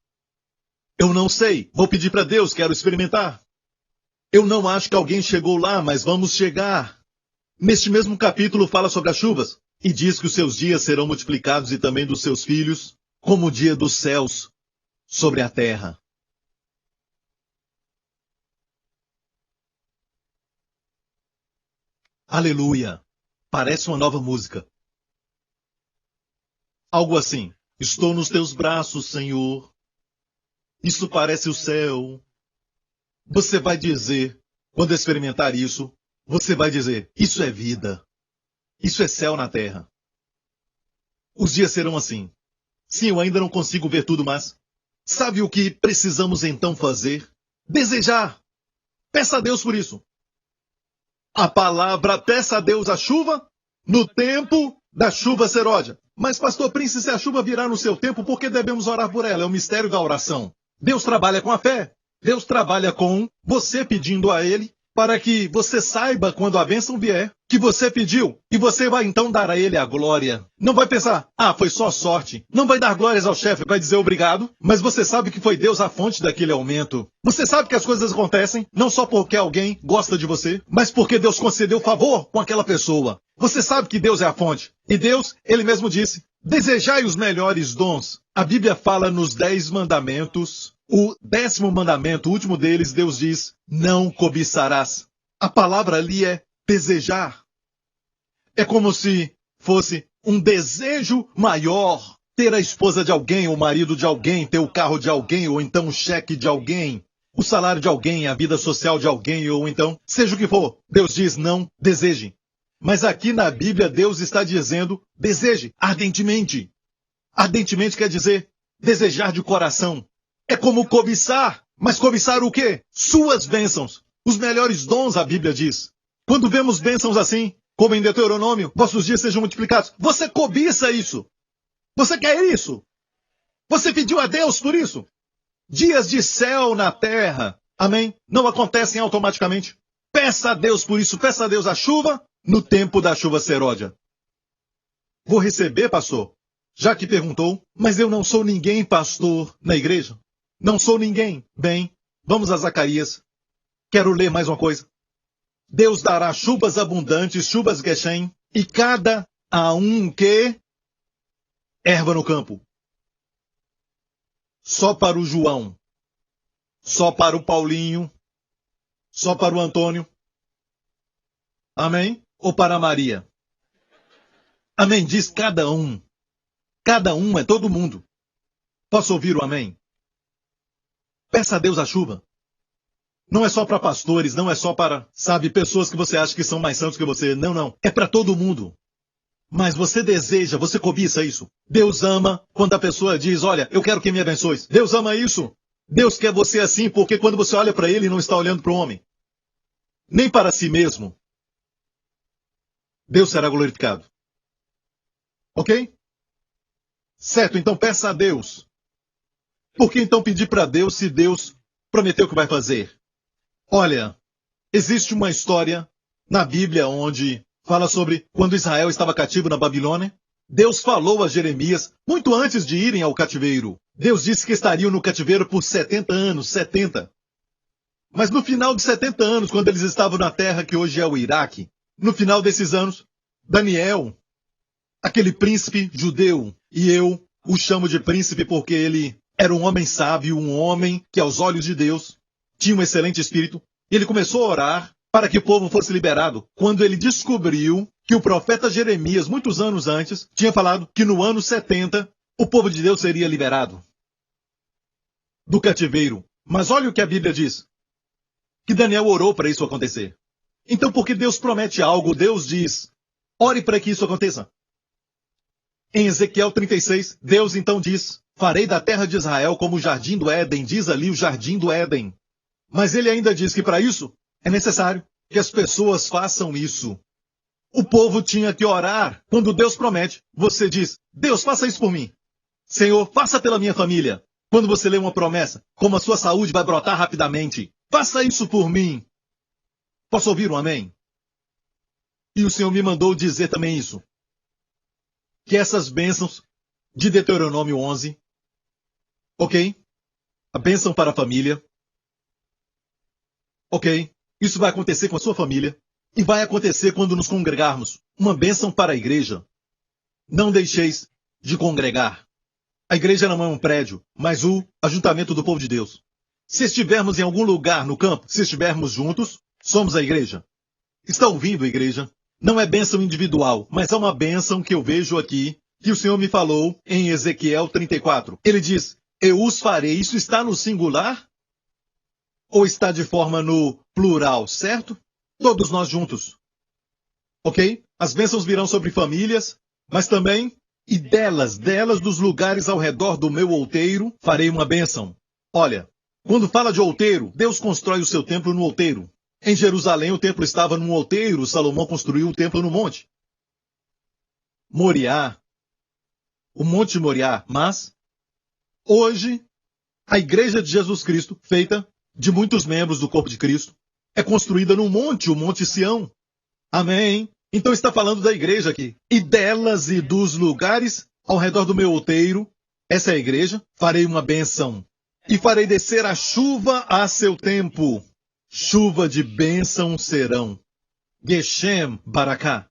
Eu não sei. Vou pedir para Deus, quero experimentar. Eu não acho que alguém chegou lá, mas vamos chegar. Neste mesmo capítulo fala sobre as chuvas, e diz que os seus dias serão multiplicados e também dos seus filhos, como o dia dos céus sobre a terra. Aleluia! Parece uma nova música. Algo assim. Estou nos teus braços, Senhor. Isso parece o céu. Você vai dizer, quando experimentar isso, você vai dizer, isso é vida. Isso é céu na terra. Os dias serão assim. Sim, eu ainda não consigo ver tudo, mas sabe o que precisamos então fazer? Desejar. Peça a Deus por isso. A palavra, peça a Deus a chuva no tempo da chuva seródia. Mas, pastor Prince, se a chuva virar no seu tempo, por que devemos orar por ela? É o mistério da oração. Deus trabalha com a fé. Deus trabalha com você pedindo a Ele para que você saiba quando a bênção vier que você pediu. E você vai então dar a Ele a glória. Não vai pensar, foi só sorte. Não vai dar glórias ao chefe, vai dizer obrigado. Mas você sabe que foi Deus a fonte daquele aumento. Você sabe que as coisas acontecem não só porque alguém gosta de você, mas porque Deus concedeu favor com aquela pessoa. Você sabe que Deus é a fonte. E Deus, Ele mesmo disse, desejai os melhores dons. A Bíblia fala nos 10 mandamentos. O 10º mandamento, o último deles, Deus diz, não cobiçarás. A palavra ali é desejar. É como se fosse um desejo maior. Ter a esposa de alguém, o marido de alguém, ter o carro de alguém, ou então o cheque de alguém, o salário de alguém, a vida social de alguém, ou então, seja o que for. Deus diz, não deseje. Mas aqui na Bíblia, Deus está dizendo, deseje ardentemente. Ardentemente quer dizer desejar de coração. É como cobiçar. Mas cobiçar o quê? Suas bênçãos. Os melhores dons, a Bíblia diz. Quando vemos bênçãos assim, como em Deuteronômio, vossos dias sejam multiplicados. Você cobiça isso. Você quer isso. Você pediu a Deus por isso? Dias de céu na terra, amém? Não acontecem automaticamente. Peça a Deus por isso, peça a Deus a chuva no tempo da chuva serôdia. Vou receber, pastor? Já que perguntou, mas eu não sou ninguém, pastor, na igreja. Não sou ninguém. Bem, vamos a Zacarias. Quero ler mais uma coisa. Deus dará chuvas abundantes, chuvas Geshem, e cada a um que erva no campo. Só para o João, só para o Paulinho, só para o Antônio. Amém? Ou para a Maria? Amém, diz cada um. Cada um é todo mundo. Posso ouvir o amém? Peça a Deus a chuva. Não é só para pastores, não é só para, sabe, pessoas que você acha que são mais santos que você. Não, não. É para todo mundo. Mas você deseja, você cobiça isso. Deus ama quando a pessoa diz, olha, eu quero que me abençoe. Deus ama isso. Deus quer você assim, porque quando você olha para ele, não está olhando para o homem. Nem para si mesmo. Deus será glorificado. Ok? Certo, então peça a Deus. Por que então pedir para Deus se Deus prometeu que vai fazer? Olha, existe uma história na Bíblia onde fala sobre quando Israel estava cativo na Babilônia. Deus falou a Jeremias muito antes de irem ao cativeiro. Deus disse que estariam no cativeiro por 70 anos, 70. Mas no final de 70 anos, quando eles estavam na terra que hoje é o Iraque, no final desses anos, Daniel, aquele príncipe judeu, e eu o chamo de príncipe porque ele era um homem sábio, um homem que aos olhos de Deus tinha um excelente espírito, e ele começou a orar para que o povo fosse liberado, quando ele descobriu que o profeta Jeremias, muitos anos antes, tinha falado que no ano 70 o povo de Deus seria liberado do cativeiro. Mas olha o que a Bíblia diz, que Daniel orou para isso acontecer. Então, porque Deus promete algo, Deus diz, ore para que isso aconteça. Em Ezequiel 36, Deus então diz, farei da terra de Israel como o jardim do Éden, diz ali o jardim do Éden. Mas ele ainda diz que para isso é necessário que as pessoas façam isso. O povo tinha que orar. Quando Deus promete, você diz, Deus, faça isso por mim. Senhor, faça pela minha família. Quando você lê uma promessa, como a sua saúde vai brotar rapidamente, faça isso por mim. Posso ouvir um amém? E o Senhor me mandou dizer também isso. Que essas bênçãos de Deuteronômio 11, ok? A bênção para a família, ok? Isso vai acontecer com a sua família e vai acontecer quando nos congregarmos. Uma bênção para a igreja. Não deixeis de congregar. A igreja não é um prédio, mas o ajuntamento do povo de Deus. Se estivermos em algum lugar no campo, se estivermos juntos, somos a igreja. Está ouvindo, igreja? Não é bênção individual, mas é uma bênção que eu vejo aqui, que o Senhor me falou em Ezequiel 34. Ele diz, eu os farei. Isso está no singular? Ou está de forma no plural, certo? Todos nós juntos. Ok? As bênçãos virão sobre famílias, mas também, e delas, dos lugares ao redor do meu outeiro, farei uma bênção. Olha, quando fala de outeiro, Deus constrói o seu templo no outeiro. Em Jerusalém, o templo estava num outeiro, Salomão construiu o templo no monte. Moriá, o Monte Moriá, mas hoje, a Igreja de Jesus Cristo, feita de muitos membros do corpo de Cristo, é construída no monte, o Monte Sião. Amém? Então está falando da igreja aqui. E delas e dos lugares ao redor do meu outeiro, essa é a igreja, farei uma bênção. E farei descer a chuva a seu tempo. Chuva de bênção serão. Geshem Baraká.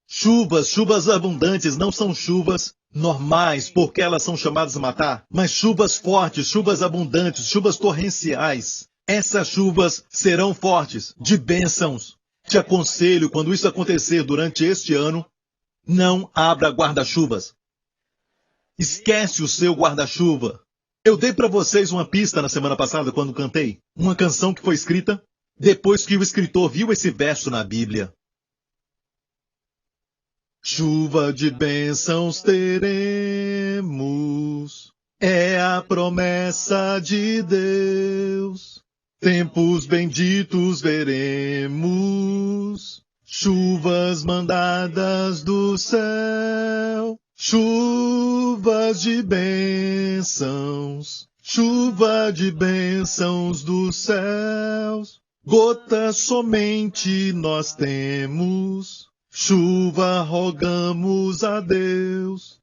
Chuvas abundantes, não são chuvas normais, porque elas são chamadas a matar, mas chuvas fortes, chuvas abundantes, chuvas torrenciais. Essas chuvas serão fortes, de bênçãos. Te aconselho, quando isso acontecer durante este ano, não abra guarda-chuvas. Esquece o seu guarda-chuva. Eu dei para vocês uma pista na semana passada quando cantei. Uma canção que foi escrita depois que o escritor viu esse verso na Bíblia. Chuva de bênçãos teremos, é a promessa de Deus. Tempos benditos veremos, chuvas mandadas do céu. Chuvas de bênçãos, chuva de bênçãos dos céus, gotas somente nós temos, chuva rogamos a Deus.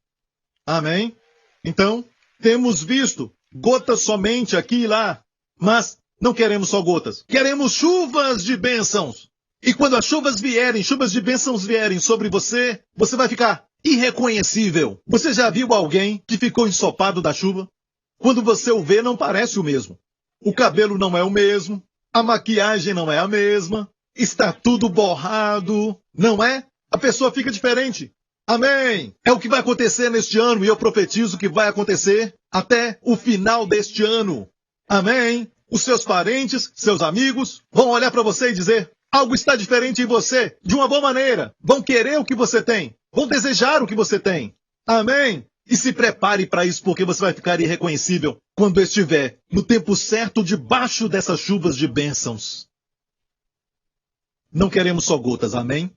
Amém? Então, temos visto gotas somente aqui e lá, mas não queremos só gotas, queremos chuvas de bênçãos. E quando as chuvas vierem, chuvas de bênçãos vierem sobre você, você vai ficar irreconhecível. Você já viu alguém que ficou ensopado da chuva? Quando você o vê, não parece o mesmo. O cabelo não é o mesmo, a maquiagem não é a mesma, está tudo borrado, não é? A pessoa fica diferente. Amém! É o que vai acontecer neste ano e eu profetizo que vai acontecer até o final deste ano. Amém! Os seus parentes, seus amigos vão olhar para você e dizer: algo está diferente em você, de uma boa maneira. Vão querer o que você tem. Vão desejar o que você tem. Amém? E se prepare para isso, porque você vai ficar irreconhecível quando estiver no tempo certo debaixo dessas chuvas de bênçãos. Não queremos só gotas, amém?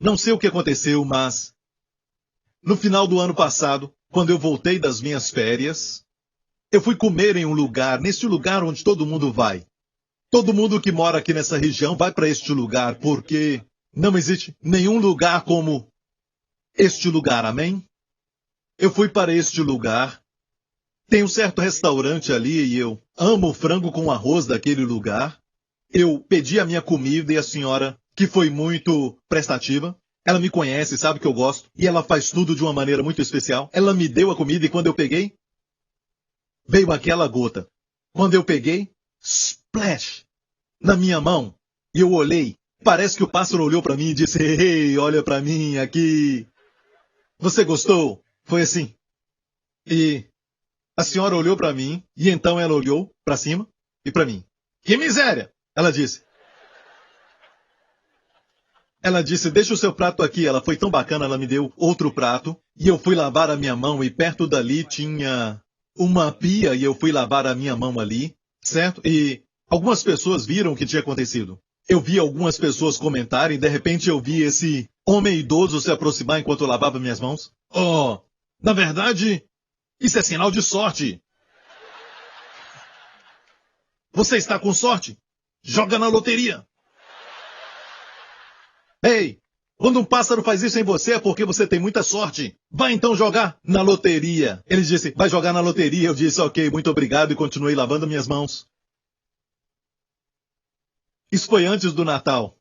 Não sei o que aconteceu, mas no final do ano passado, quando eu voltei das minhas férias, eu fui comer em um lugar, neste lugar onde todo mundo vai. Todo mundo que mora aqui nessa região vai para este lugar, porque não existe nenhum lugar como este lugar, amém? Eu fui para este lugar. Tem um certo restaurante ali e eu amo o frango com arroz daquele lugar. Eu pedi a minha comida e a senhora, que foi muito prestativa, ela me conhece, sabe que eu gosto, e ela faz tudo de uma maneira muito especial. Ela me deu a comida e quando eu peguei, veio aquela gota. Quando eu peguei, splash, na minha mão, e eu olhei. Parece que o pássaro olhou para mim e disse: ei, olha para mim aqui. Você gostou? Foi assim. E a senhora olhou para mim, e então ela olhou para cima e para mim. Que miséria! Ela disse. Ela disse: deixa o seu prato aqui. Ela foi tão bacana, ela me deu outro prato. E eu fui lavar a minha mão e perto dali tinha uma pia e eu fui lavar a minha mão ali, certo? E algumas pessoas viram o que tinha acontecido. Eu vi algumas pessoas comentarem e de repente eu vi esse homem idoso se aproximar enquanto eu lavava minhas mãos. Oh, na verdade, isso é sinal de sorte. Você está com sorte? Joga na loteria. Ei, quando um pássaro faz isso em você é porque você tem muita sorte. Vai então jogar na loteria. Ele disse: vai jogar na loteria. Eu disse: ok, muito obrigado, e continuei lavando minhas mãos. Isso foi antes do Natal.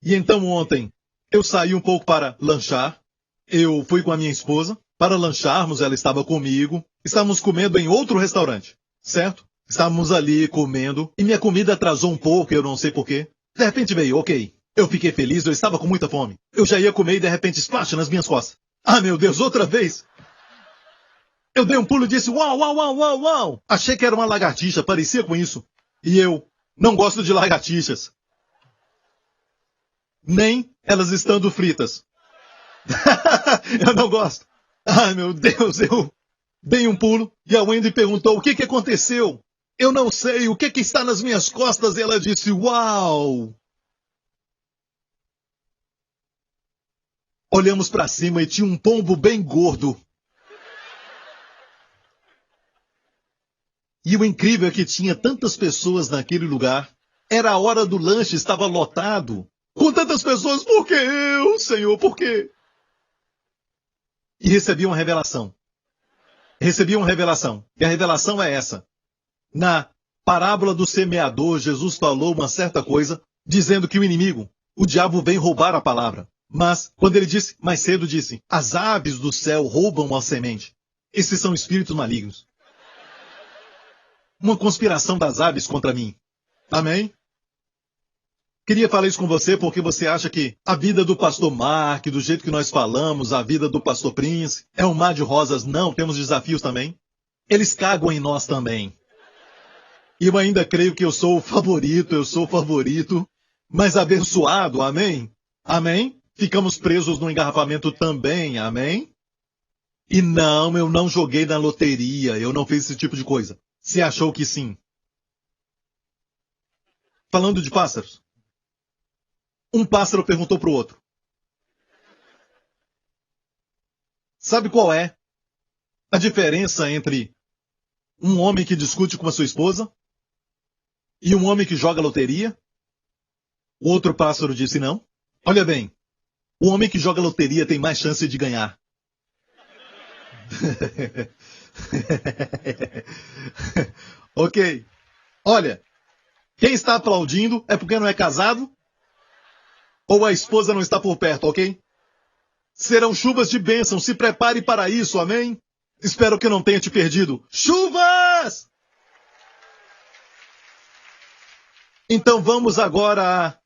E então ontem, eu saí um pouco para lanchar. Eu fui com a minha esposa para lancharmos, ela estava comigo. Estávamos comendo em outro restaurante, certo? Estávamos ali comendo e minha comida atrasou um pouco, eu não sei porquê. De repente veio, ok. Eu fiquei feliz, eu estava com muita fome. Eu já ia comer e de repente splash nas minhas costas. Ah, meu Deus, outra vez! Eu dei um pulo e disse: uau, uau, uau, uau, uau! Achei que era uma lagartixa, parecia com isso. E eu não gosto de lagartixas. Nem elas estando fritas. Eu não gosto. Ai, meu Deus, eu dei um pulo e a Wendy perguntou: o que aconteceu? Eu não sei, o que está nas minhas costas? E ela disse: uau! Olhamos para cima e tinha um pombo bem gordo. E o incrível é que tinha tantas pessoas naquele lugar. Era a hora do lanche, estava lotado. Com tantas pessoas, por que eu, Senhor, por quê? E recebi uma revelação. Recebi uma revelação. E a revelação é essa. Na parábola do semeador, Jesus falou uma certa coisa, dizendo que o inimigo, o diabo, vem roubar a palavra. Mas, quando ele disse, mais cedo disse: as aves do céu roubam a semente. Esses são espíritos malignos. Uma conspiração das aves contra mim. Amém? Queria falar isso com você porque você acha que a vida do pastor Mark, do jeito que nós falamos, a vida do pastor Prince, é um mar de rosas. Não, temos desafios também. Eles cagam em nós também. E eu ainda creio que eu sou o favorito, mas abençoado, amém? Amém? Ficamos presos no engarrafamento também, amém? E não, eu não joguei na loteria, eu não fiz esse tipo de coisa. Você achou que sim? Falando de pássaros. Um pássaro perguntou para o outro: Sabe qual é a diferença entre um homem que discute com a sua esposa e um homem que joga loteria? O outro pássaro disse não. Olha bem, o homem que joga loteria tem mais chance de ganhar. Ok. Olha, quem está aplaudindo é porque não é casado ou a esposa não está por perto, ok? Serão chuvas de bênção, se prepare para isso, amém? Espero que não tenha te perdido. Chuvas! Então vamos agora a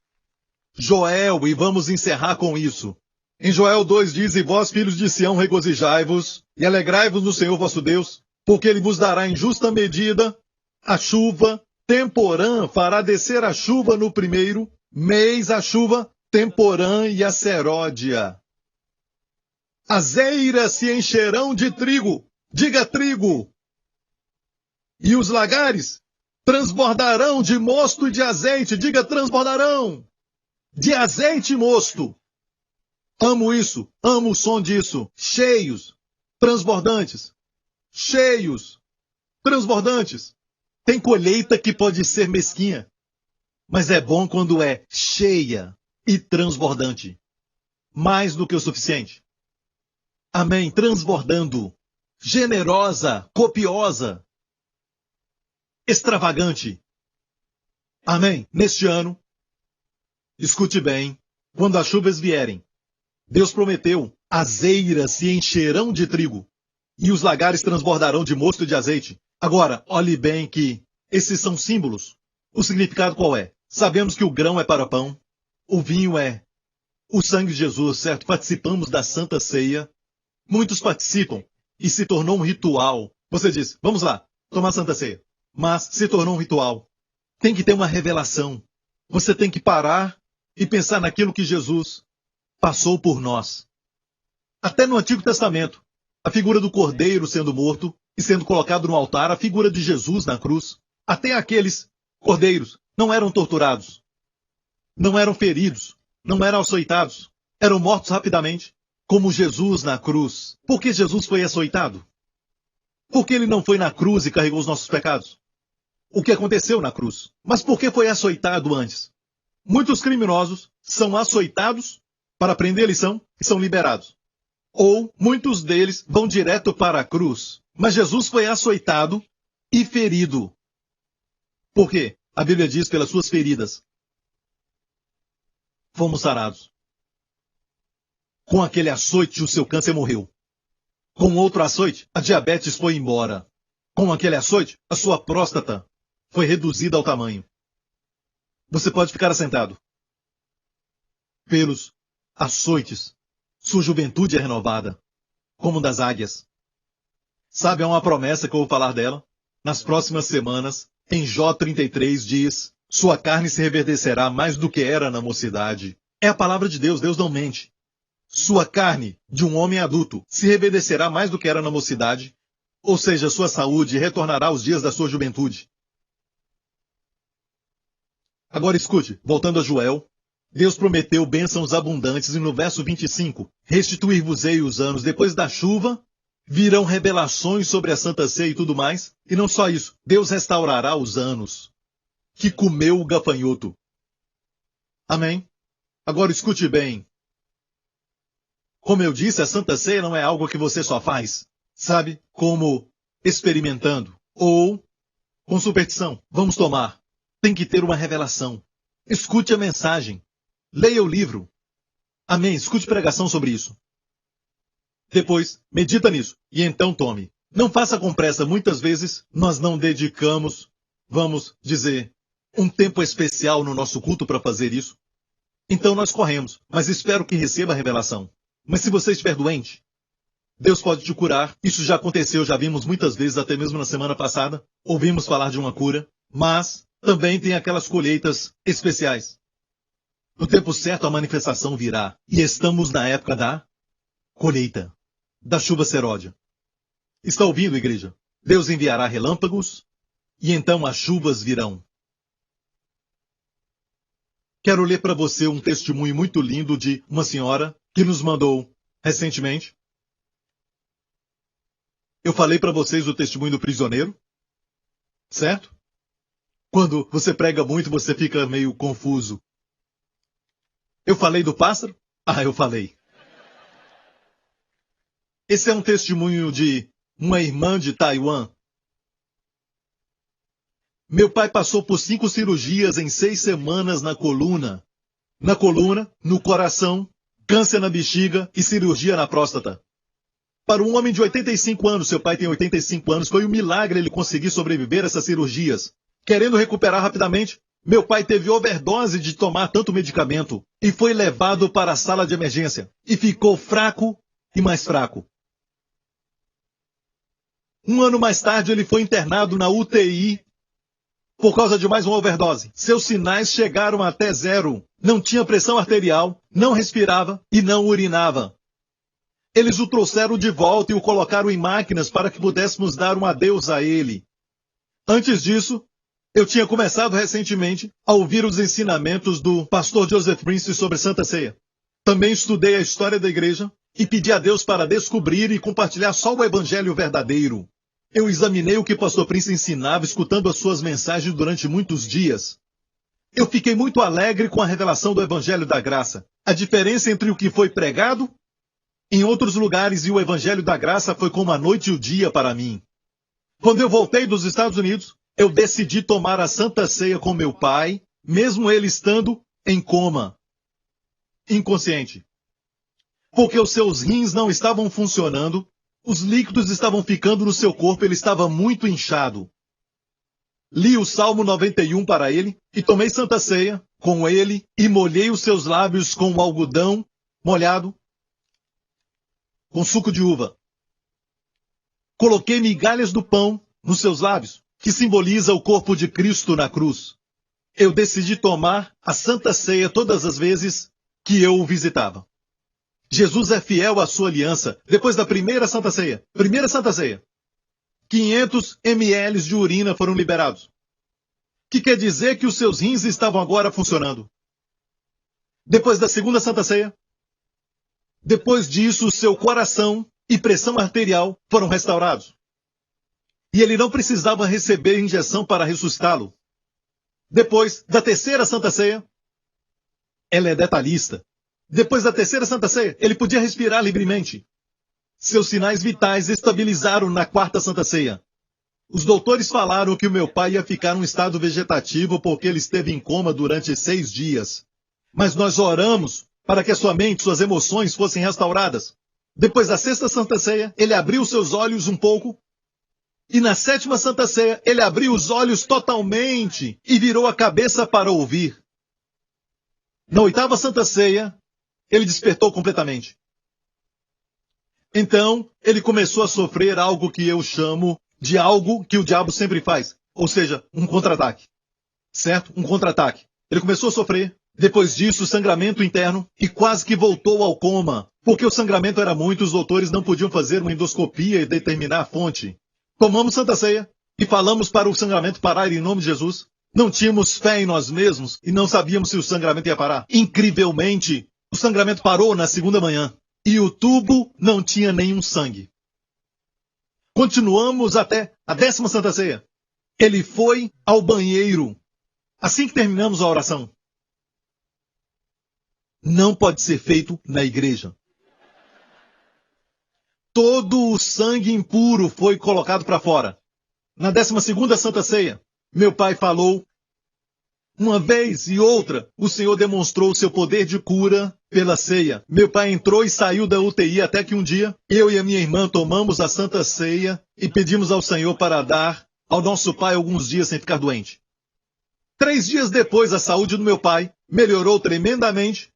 Joel e vamos encerrar com isso. Em Joel 2 diz, e vós, filhos de Sião, regozijai-vos e alegrai-vos no Senhor vosso Deus, porque ele vos dará em justa medida a chuva temporã, fará descer a chuva no primeiro mês, a chuva temporã e a seródia. As eiras se encherão de trigo, diga trigo, e os lagares transbordarão de mosto e de azeite, diga transbordarão, de azeite e mosto. Amo isso, amo o som disso. Cheios, transbordantes. Cheios, transbordantes. Tem colheita que pode ser mesquinha, mas é bom quando é cheia e transbordante. Mais do que o suficiente. Amém, transbordando. Generosa, copiosa. Extravagante. Amém. Neste ano, escute bem, quando as chuvas vierem, Deus prometeu, as eiras se encherão de trigo e os lagares transbordarão de mosto e de azeite. Agora, olhe bem que esses são símbolos. O significado qual é? Sabemos que o grão é para pão, o vinho é o sangue de Jesus, certo? Participamos da Santa Ceia. Muitos participam e se tornou um ritual. Você diz, vamos lá, tomar Santa Ceia. Mas se tornou um ritual. Tem que ter uma revelação. Você tem que parar e pensar naquilo que Jesus passou por nós. Até no Antigo Testamento, a figura do Cordeiro sendo morto e sendo colocado no altar, a figura de Jesus na cruz. Até aqueles cordeiros não eram torturados, não eram feridos, não eram açoitados, eram mortos rapidamente, como Jesus na cruz. Por que Jesus foi açoitado? Porque ele não foi na cruz e carregou os nossos pecados? O que aconteceu na cruz? Mas por que foi açoitado antes? Muitos criminosos são açoitados para aprender a lição e são liberados. Ou muitos deles vão direto para a cruz. Mas Jesus foi açoitado e ferido. Por quê? A Bíblia diz, pelas suas feridas fomos sarados. Com aquele açoite, o seu câncer morreu. Com outro açoite, a diabetes foi embora. Com aquele açoite, a sua próstata foi reduzida ao tamanho. Você pode ficar assentado. Pelos açoites, sua juventude é renovada, como das águias. Sabe, há uma promessa que eu vou falar dela. Nas próximas semanas, em Jó 33 diz, sua carne se reverdecerá mais do que era na mocidade. É a palavra de Deus, Deus não mente. Sua carne, de um homem adulto, se reverdecerá mais do que era na mocidade, ou seja, sua saúde retornará aos dias da sua juventude. Agora escute, voltando a Joel, Deus prometeu bênçãos abundantes e no verso 25, restituir-vos-ei os anos depois da chuva, virão revelações sobre a Santa Ceia e tudo mais, e não só isso, Deus restaurará os anos que comeu o gafanhoto. Amém? Agora escute bem. Como eu disse, a Santa Ceia não é algo que você só faz, sabe? Como experimentando ou com superstição. Vamos tomar. Tem que ter uma revelação. Escute a mensagem. Leia o livro. Amém. Escute pregação sobre isso. Depois, medita nisso e então tome. Não faça com pressa. Muitas vezes nós não dedicamos, vamos dizer, um tempo especial no nosso culto para fazer isso. Então nós corremos, mas espero que receba a revelação. Mas se você estiver doente, Deus pode te curar. Isso já aconteceu, já vimos muitas vezes, até mesmo na semana passada. Ouvimos falar de uma cura, mas também tem aquelas colheitas especiais. No tempo certo a manifestação virá. E estamos na época da colheita, da chuva seródia. Está ouvindo, igreja? Deus enviará relâmpagos e então as chuvas virão. Quero ler para você um testemunho muito lindo de uma senhora que nos mandou recentemente. Eu falei para vocês o testemunho do prisioneiro, certo? Quando você prega muito, você fica meio confuso. Eu falei do pássaro? Ah, eu falei. Esse é um testemunho de uma irmã de Taiwan. Meu pai passou por 5 cirurgias em 6 semanas na coluna. Na coluna, no coração, câncer na bexiga e cirurgia na próstata. Para um homem de 85 anos, seu pai tem 85 anos, foi um milagre ele conseguir sobreviver a essas cirurgias. Querendo recuperar rapidamente, meu pai teve overdose de tomar tanto medicamento e foi levado para a sala de emergência e ficou fraco e mais fraco. Um ano mais tarde, ele foi internado na UTI por causa de mais uma overdose. Seus sinais chegaram até 0. Não tinha pressão arterial, não respirava e não urinava. Eles o trouxeram de volta e o colocaram em máquinas para que pudéssemos dar um adeus a ele. Antes disso, eu tinha começado recentemente a ouvir os ensinamentos do pastor Joseph Prince sobre Santa Ceia. Também estudei a história da igreja e pedi a Deus para descobrir e compartilhar só o evangelho verdadeiro. Eu examinei o que o pastor Prince ensinava, escutando as suas mensagens durante muitos dias. Eu fiquei muito alegre com a revelação do evangelho da graça. A diferença entre o que foi pregado em outros lugares e o evangelho da graça foi como a noite e o dia para mim. Quando eu voltei dos Estados Unidos, eu decidi tomar a Santa Ceia com meu pai, mesmo ele estando em coma, inconsciente. Porque os seus rins não estavam funcionando, os líquidos estavam ficando no seu corpo, ele estava muito inchado. Li o Salmo 91 para ele e tomei Santa Ceia com ele e molhei os seus lábios com algodão molhado com suco de uva. Coloquei migalhas do pão nos seus lábios, que simboliza o corpo de Cristo na cruz. Eu decidi tomar a Santa Ceia todas as vezes que eu o visitava. Jesus é fiel à sua aliança. Depois da primeira Santa Ceia, 500 ml de urina foram liberados. Que quer dizer que os seus rins estavam agora funcionando. Depois da segunda Santa Ceia, depois disso, o seu coração e pressão arterial foram restaurados. E ele não precisava receber injeção para ressuscitá-lo. Depois da terceira Santa Ceia, ela é detalhista. Depois da terceira Santa Ceia, ele podia respirar livremente. Seus sinais vitais estabilizaram na quarta Santa Ceia. Os doutores falaram que o meu pai ia ficar num estado vegetativo porque ele esteve em coma durante 6 dias. Mas nós oramos para que a sua mente, suas emoções fossem restauradas. Depois da sexta Santa Ceia, ele abriu seus olhos um pouco. E na sétima Santa Ceia, ele abriu os olhos totalmente e virou a cabeça para ouvir. Na oitava Santa Ceia, ele despertou completamente. Então, ele começou a sofrer algo que eu chamo de algo que o diabo sempre faz. Ou seja, um contra-ataque. Certo? Um contra-ataque. Ele começou a sofrer. Depois disso, sangramento interno e quase que voltou ao coma. Porque o sangramento era muito, os doutores não podiam fazer uma endoscopia e determinar a fonte. Tomamos Santa Ceia e falamos para o sangramento parar em nome de Jesus. Não tínhamos fé em nós mesmos e não sabíamos se o sangramento ia parar. Incrivelmente, o sangramento parou na segunda manhã e o tubo não tinha nenhum sangue. Continuamos até a 10ª Santa Ceia. Ele foi ao banheiro assim que terminamos a oração. Não pode ser feito na igreja. Todo o sangue impuro foi colocado para fora. Na 12ª Santa Ceia, meu pai falou, uma vez e outra, o Senhor demonstrou o seu poder de cura pela ceia. Meu pai entrou e saiu da UTI até que um dia, eu e a minha irmã tomamos a Santa Ceia e pedimos ao Senhor para dar ao nosso pai alguns dias sem ficar doente. 3 dias depois, a saúde do meu pai melhorou tremendamente.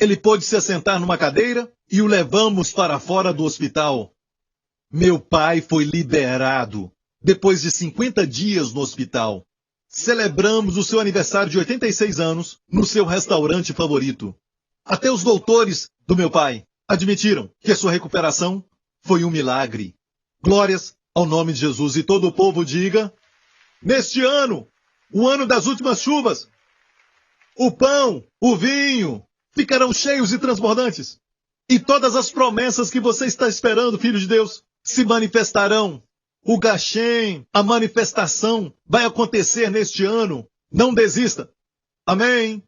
Ele pôde se assentar numa cadeira e o levamos para fora do hospital. Meu pai foi liberado depois de 50 dias no hospital. Celebramos o seu aniversário de 86 anos no seu restaurante favorito. Até os doutores do meu pai admitiram que a sua recuperação foi um milagre. Glórias ao nome de Jesus. E todo o povo diga, neste ano, o ano das últimas chuvas, o pão, o vinho, ficarão cheios e transbordantes. E todas as promessas que você está esperando, filho de Deus, se manifestarão. O Gashem, a manifestação, vai acontecer neste ano. Não desista. Amém.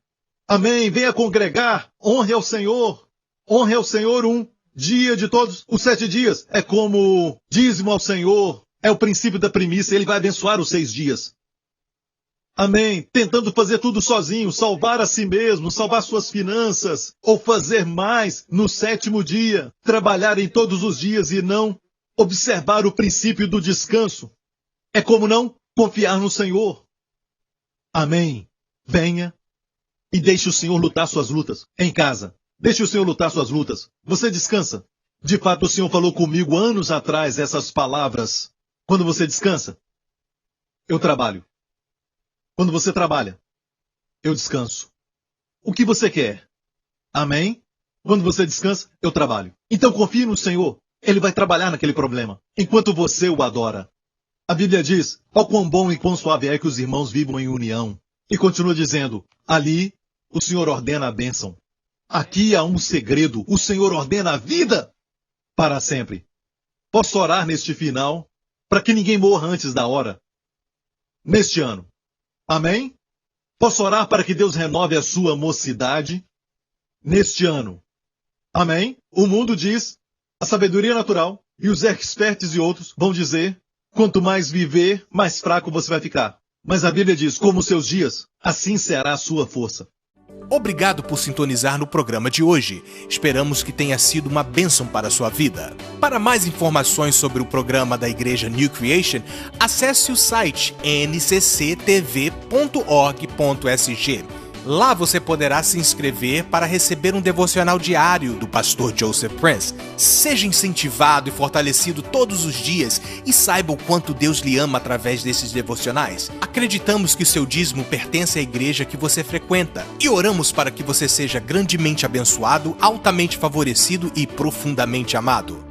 Amém. Venha congregar. Honre ao Senhor. Honre ao Senhor um dia de todos os 7 dias. É como dízimo ao Senhor. É o princípio da primícia. Ele vai abençoar os 6 dias. Amém. Tentando fazer tudo sozinho, salvar a si mesmo, salvar suas finanças, ou fazer mais no 7º dia, trabalhar em todos os dias e não observar o princípio do descanso. É como não confiar no Senhor. Amém. Venha e deixe o Senhor lutar suas lutas em casa. Deixe o Senhor lutar suas lutas. Você descansa. De fato, o Senhor falou comigo anos atrás essas palavras. Quando você descansa, eu trabalho. Quando você trabalha, eu descanso. O que você quer? Amém? Quando você descansa, eu trabalho. Então confie no Senhor. Ele vai trabalhar naquele problema, enquanto você o adora. A Bíblia diz, ó quão bom e quão suave é que os irmãos vivam em união. E continua dizendo, ali o Senhor ordena a bênção. Aqui há um segredo, o Senhor ordena a vida para sempre. Posso orar neste final, para que ninguém morra antes da hora. Neste ano. Amém? Posso orar para que Deus renove a sua mocidade neste ano. Amém? O mundo diz, a sabedoria natural e os experts e outros vão dizer, quanto mais viver, mais fraco você vai ficar. Mas a Bíblia diz, como os seus dias, assim será a sua força.
Obrigado por sintonizar no programa de hoje. Esperamos que tenha sido uma bênção para a sua vida. Para mais informações sobre o programa da Igreja New Creation, acesse o site ncctv.org.sg. Lá você poderá se inscrever para receber um devocional diário do pastor Joseph Prince. Seja incentivado e fortalecido todos os dias e saiba o quanto Deus lhe ama através desses devocionais. Acreditamos que o seu dízimo pertence à igreja que você frequenta e oramos para que você seja grandemente abençoado, altamente favorecido e profundamente amado.